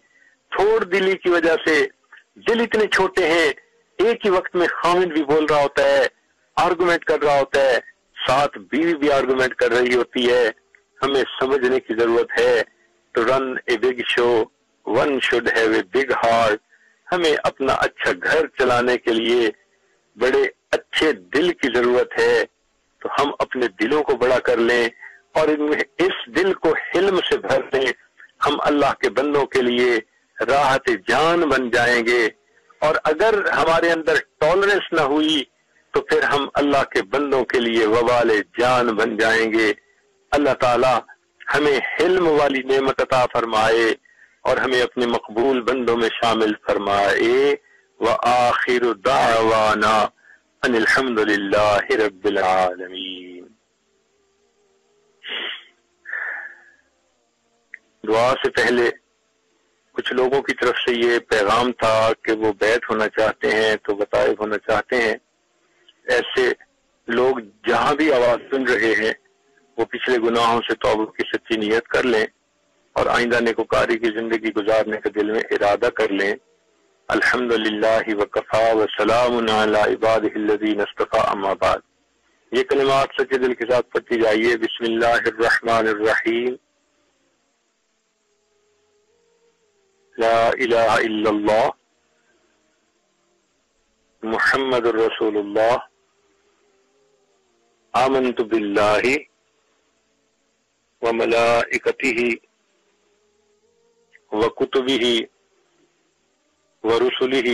تھوڑ دلی کی وجہ سے دل اتنے چھوٹے ہیں، ایک ہی وقت میں خاوند بھی بول رہا ہوتا ہے، آرگومنٹ کر رہا ہوتا ہے، ساتھ بیوی بھی آرگومنٹ کر رہی ہوتی ہے۔ ہمیں سمجھنے کی ضرورت ہے to run a big show one should have a big heart, ہمیں اپنا اچھا گھر چلانے کے لیے بڑے اچھے دل کی ضرورت ہے، تو ہم اپنے دلوں کو بڑا کر لیں اور اس دل کو حلم سے بھر دیں، ہم اللہ کے بندوں کے لیے راحت جان بن جائیں گے۔ اور اگر ہمارے اندر ٹالرنس نہ ہوئی تو پھر ہم اللہ کے بندوں کے لیے وبال جان بن جائیں گے۔ اللہ تعالی ہمیں حلم والی نعمت عطا فرمائے اور ہمیں اپنے مقبول بندوں میں شامل فرمائے۔ وآخر دعوانا ان الحمد للہ رب العالمین۔ دعا سے پہلے کچھ لوگوں کی طرف سے یہ پیغام تھا کہ وہ بیعت ہونا چاہتے ہیں، تو بطائب ہونا چاہتے ہیں۔ ایسے لوگ جہاں بھی آواز سن رہے ہیں وہ پچھلے گناہوں سے توبہ کی سچی نیت کر لیں اور آئندہ نیکوکاری کی زندگی گزارنے کا دل میں ارادہ کر لیں۔ الحمدللہ وکفا وسلام علی عبادہ الذین اصطفیٰ، اما بعد۔ یہ کلمات سچے دل کے ساتھ پڑھتی جائیے۔ بسم اللہ الرحمن الرحیم، لا الہ الا اللہ محمد الرسول اللہ، آمنت باللہ وملائکتہ وکتبہ ورسلہ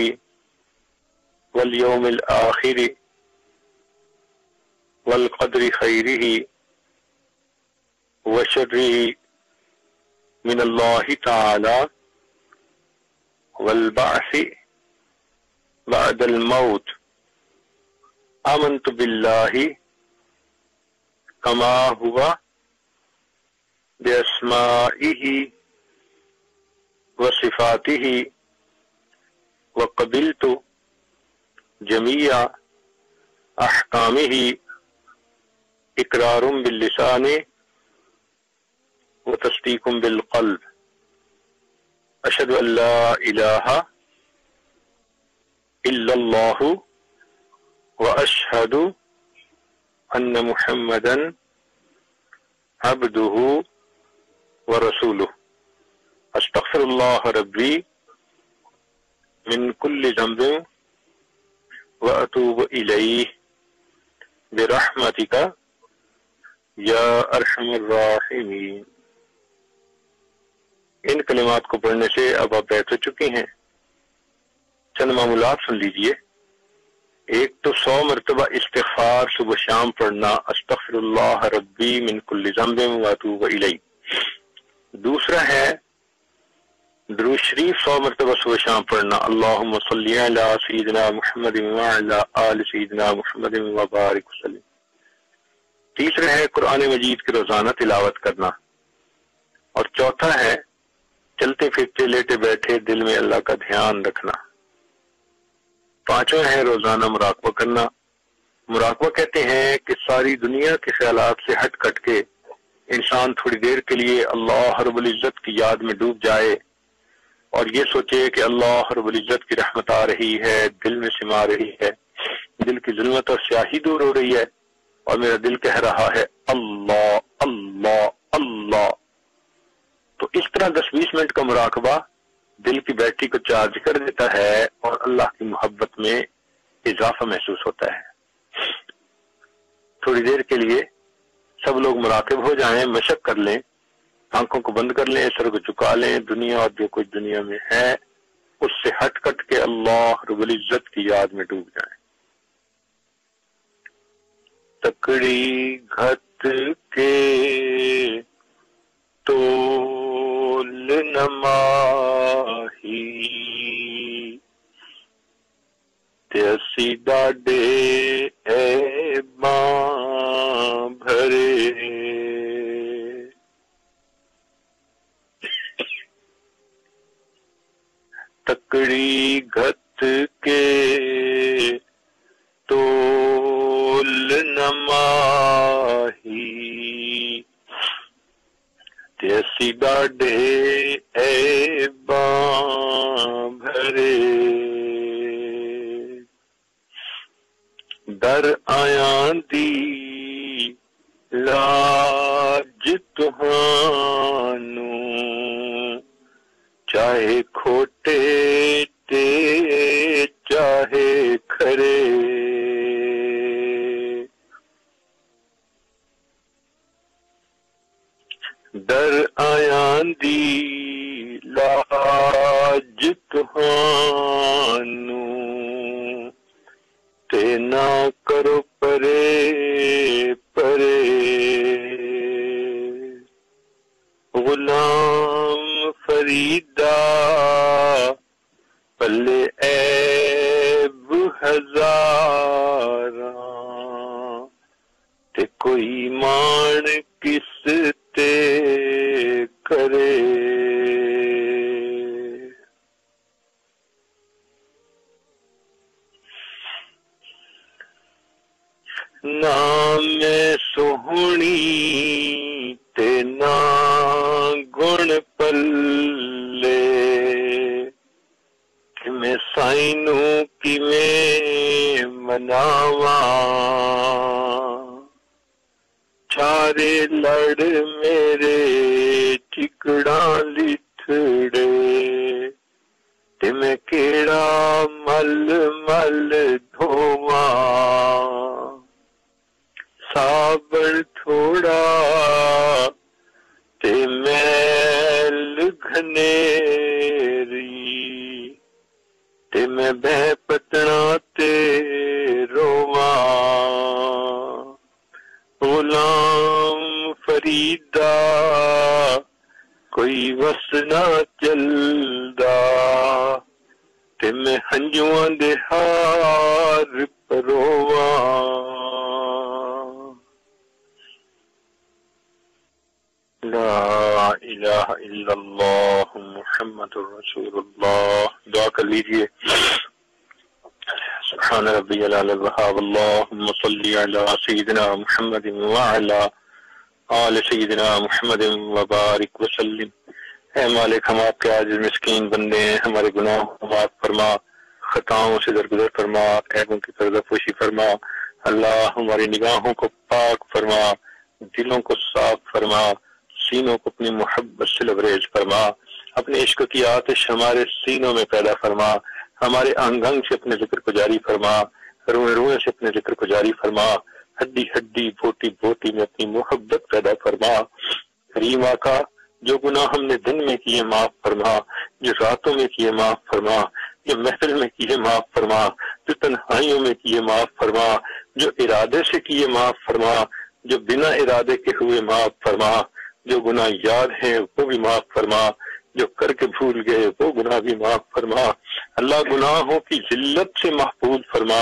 والیوم الآخر والقدر خیرہ وشرہ من اللہ تعالی والبعث بعد الموت۔ آمنت باللہ کما ہوا باسمائہ وصفاتہ وقبلت جميع احکامہ اقرار باللسان وتصدیق بالقلب اشہد ان لا الہ الا اللہ واشہد ان محمدا عبدہ ورسولہ استغفر اللہ ربی من کل ذنب واتوب الیہ برحمتک یا ارحم الراحمین۔ ان کلمات کو پڑھنے سے اب آپ بیٹھ ہو چکی ہیں، چند معمولات سن لیجئے۔ ایک تو 100 مرتبہ استغفار صبح شام پڑھنا، استغفر اللہ ربی من کل ذنب واتوب الیہ۔ دوسرا ہے درود شریف 100 مرتبہ صبح شام پڑھنا، اللہم صلی علی سیدنا محمد وعلی آل سیدنا محمد وبارک وسلم۔ تیسرا ہے قرآن مجید کی روزانہ تلاوت کرنا، اور چوتھا ہے چلتے پھرتے لیٹے بیٹھے دل میں اللہ کا دھیان رکھنا۔ پانچواں ہے روزانہ مراقبہ کرنا۔ مراقبہ کہتے ہیں کہ ساری دنیا کے خیالات سے ہٹ کٹ کے انسان تھوڑی دیر کے لیے اللہ رب العزت کی یاد میں ڈوب جائے اور یہ سوچے کہ اللہ رب العزت کی رحمت آ رہی ہے، دل میں سما رہی ہے، دل کی ظلمت اور سیاہی دور ہو رہی ہے، اور میرا دل کہہ رہا ہے اللہ اللہ اللہ۔ تو اس طرح 10-20 منٹ کا مراقبہ دل کی بیٹری کو چارج کر دیتا ہے اور اللہ کی محبت میں اضافہ محسوس ہوتا ہے۔ تھوڑی دیر کے لیے سب لوگ مراقب ہو جائیں، مشق کر لیں، آنکھوں کو بند کر لیں، سر کو جھکا لیں، دنیا اور جو کچھ دنیا میں ہے اس سے ہٹ کٹ کے اللہ رب العزت کی یاد میں ڈوب جائیں۔ تکڑی گھت کے تول نماہی تیسی ڈاڈے اے ماں بھرے، تکڑی گھت کے تول نماہی تیسی ڈاڈے اے باں بھرے، در آیاں دی لاج تہانوں چاہے کھوٹے تے چاہے کھرے، در آیاں دی لاج تہانوں تے نہ کرو پرے پرے، غلام فریدا پلے عیب ہزاراں تے کوئی مان کس تے کرے، نام سوہنی تے نا گن پلے، کہ میں سائنوں کی میں مناواں، چارے لڑ میرے چکڑاں لتھڑے، تے میں کیڑا مل مل دھواں، صابن تھوڑا تے میل گھنیری، تے میں بہ پتنا تے رواں، غلام فریدا کوئی وس نہ چلدا، تے میں ہنجواں دے ہار پرواں، لا الہ الا اللہ محمد رسول اللہ دعا کر لیجئے۔ سبحان ربی العلی الوہاب، اللہم صلی علی سیدنا محمد وعلی آل سیدنا محمد وبارک وسلم۔ اے مالک، ہم آپ کے عاجز مسکین بندے ہیں، ہمارے گناہوں کو معاف فرما، خطاؤں سے درگزر فرما، عیبوں کی پردہ پوشی فرما۔ اللہ ہماری نگاہوں کو پاک فرما، دلوں کو صاف فرما، سینوں کو اپنی محبت سے لبریز فرما، اپنے عشق کی آتش ہمارے سینوں میں پیدا فرما، ہمارے انگ انگ سے اپنے ذکر کو جاری فرما، روئے روئے سے اپنے ذکر کو جاری فرما، ہڈی ہڈی بوٹی بوٹی میں اپنی محبت پیدا فرما۔ کریم آقا، جو گناہ ہم نے دن میں کیے معاف فرما، جو راتوں میں کیے معاف فرما، جو محفل میں کیے معاف فرما، جو تنہائیوں میں کیے معاف فرما، جو ارادے سے کیے معاف فرما، جو بنا ارادے کے ہوئے معاف فرما، جو گناہ یاد ہیں وہ بھی معاف فرما، جو کر کے بھول گئے وہ گناہ بھی معاف فرما۔ اللہ گناہوں کی ذلت سے محفوظ فرما،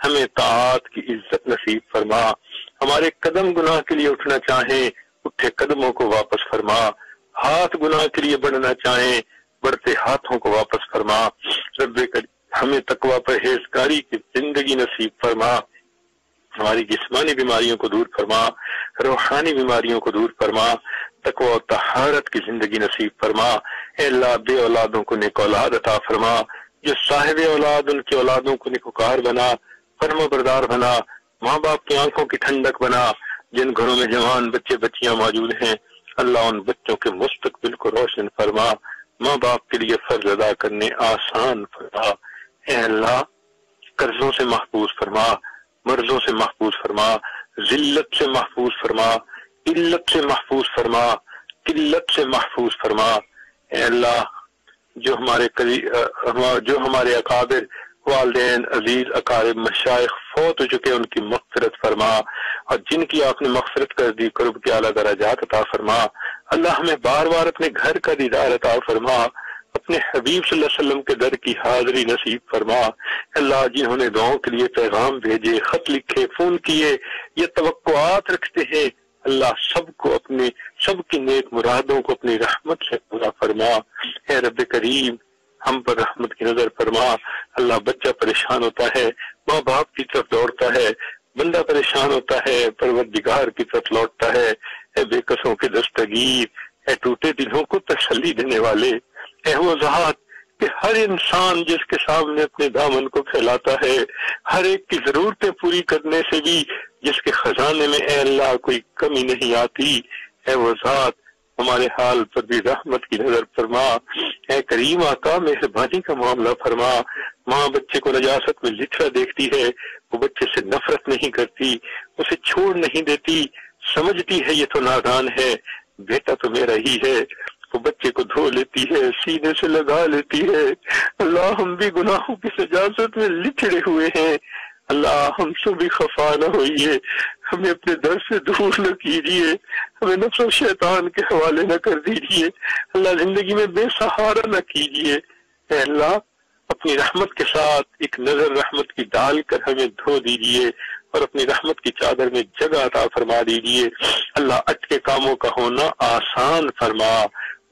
ہمیں طاعت کی عزت نصیب فرما، ہمارے قدم گناہ کے لیے اٹھنا چاہیں اٹھے قدموں کو واپس فرما، ہاتھ گناہ کے لیے بڑھنا چاہیں بڑھتے ہاتھوں کو واپس فرما۔ رب کریم ہمیں تقوی پرہیزگاری کی زندگی نصیب فرما، ہماری جسمانی بیماریوں کو دور فرما، روحانی بیماریوں کو دور فرما، تقوی و طہارت کی زندگی نصیب فرما۔ اے اللہ، بے اولادوں کو نیک اولاد عطا فرما، جو صاحب اولاد ان کی اولادوں کو نیکوکار بنا، فرما بردار بنا، ماں باپ کی آنکھوں کی ٹھنڈک بنا۔ جن گھروں میں جوان بچے بچیاں موجود ہیں، اللہ ان بچوں کے مستقبل کو روشن فرما، ماں باپ کے لیے فرض ادا کرنے آسان فرما۔ اے اللہ، قرضوں سے محفوظ فرما، مرضوں سے محفوظ فرما، ذلت سے محفوظ فرما، قلت سے محفوظ فرما، قلت سے محفوظ فرما۔ اے اللہ، جو ہمارے اکابر، والدین، عزیز، اقارب، مشائخ فوت ہو چکے، ان کی مغفرت فرما، اور جن کی آپ نے مغفرت کر دی، قرب کے اعلیٰ درجات عطا فرما۔ اللہ ہمیں بار بار اپنے گھر کا دیدار عطا فرما، اپنے حبیب صلی اللہ علیہ وسلم کے در کی حاضری نصیب فرما۔ اللہ، جنہوں نے دعاؤں کے لیے پیغام بھیجے، خط لکھے، فون کیے، یہ توقعات رکھتے ہیں، اللہ سب کی نیک مرادوں کو اپنی رحمت سے پورا فرما۔ اے رب کریم، ہم پر رحمت کی نظر فرما۔ اللہ، بچہ پریشان ہوتا ہے، ماں باپ کی طرف دوڑتا ہے، بندہ پریشان ہوتا ہے، پروردگار کی طرف لوٹتا ہے۔ اے بے کسوں کے دستگیر، اے ٹوٹے دلوں کو تسلی دینے والے، اے وہ ذات کہ ہر انسان جس کے سامنے اپنے دامن کو پھیلاتا ہے، ہر ایک کی ضرورتیں پوری کرنے سے بھی جس کے خزانے میں اے اللہ کوئی کمی نہیں آتی، اے وہ ذات ہمارے حال پر بھی رحمت کی نظر فرما۔ اے کریم آقا، مہربانی کا معاملہ فرما۔ ماں بچے کو نجاست میں لٹھا دیکھتی ہے، وہ بچے سے نفرت نہیں کرتی، اسے چھوڑ نہیں دیتی، سمجھتی ہے یہ تو نادان ہے، بیٹا تو میرا ہی ہے، وہ بچے کو دھو لیتی ہے، سینے سے لگا لیتی ہے۔ اللہ، ہم بھی گناہوں کی سجاست میں لچڑے ہوئے ہیں، اللہ ہم سے بھی خفا نہ ہوئیے، ہمیں اپنے در سے دور نہ کیجیے، ہمیں نفس و شیطان کے حوالے نہ کر دیجیے، اللہ زندگی میں بے سہارا نہ کیجیے۔ اے اللہ، اپنی رحمت کے ساتھ ایک نظر رحمت کی ڈال کر ہمیں دھو دیجیے اور اپنی رحمت کی چادر میں جگہ عطا فرما دیجیے۔ اللہ، اٹکے کاموں کا ہونا آسان فرما،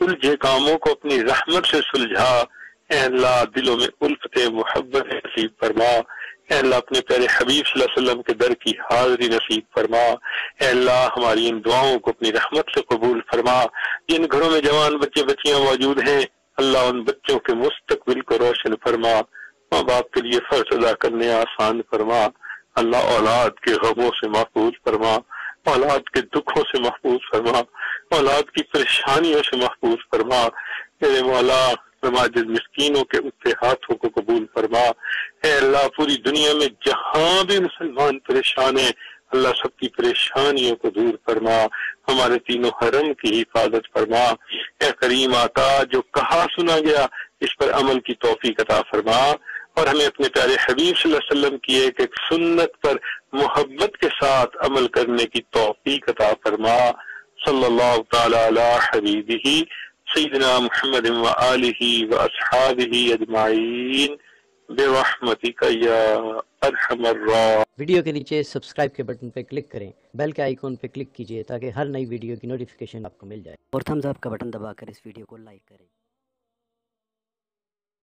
الجھے کاموں کو اپنی رحمت سے سلجھا۔ اے اللہ، دلوں میں الفت محبت نصیب فرما۔ اے اللہ، اپنے پیارے حبیب صلی اللہ علیہ وسلم کے در کی حاضری نصیب فرما۔ اے اللہ، ہماری ان دعاؤں کو اپنی رحمت سے قبول فرما۔ جن گھروں میں جوان بچے بچیاں موجود ہیں، اللہ ان بچوں کے مستقبل کو روشن فرما، ماں باپ کے لیے فرض ادا کرنے آسان فرما۔ اللہ، اولاد کے غموں سے محفوظ فرما، اولاد کے دکھوں سے محفوظ فرما، اولاد کی پریشانیوں سے محفوظ فرما۔ میرے مولا، نماز مسکینوں کے اٹھے ہاتھوں کو قبول فرما۔ اے اللہ، پوری دنیا میں جہاں بھی مسلمان پریشان ہیں، اللہ سب کی پریشانیوں کو دور فرما، ہمارے تینوں حرم کی حفاظت فرما۔ اے کریم آقا، جو کہا سنا گیا اس پر عمل کی توفیق عطا فرما، اور ہمیں اپنے پیارے حبیب صلی اللہ علیہ وسلم کی ایک سنت پر محبت کے ساتھ عمل کرنے کی توفیق عطا فرما۔ صلی اللہ تعالی علی حبیبہ سیدنا محمد وآلہ واصحابہ اجمعین برحمتک یا ارحم الراحمین۔ ویڈیو کے نیچے سبسکرائب کے بٹن پہ کلک کریں، بیل کے آئیکن پہ کلک کیجئے تاکہ ہر نئی ویڈیو کی نوٹیفیکیشن آپ کو مل جائے، اور تھمز اپ کا بٹن دبا کر اس ویڈیو کو لائک کریں۔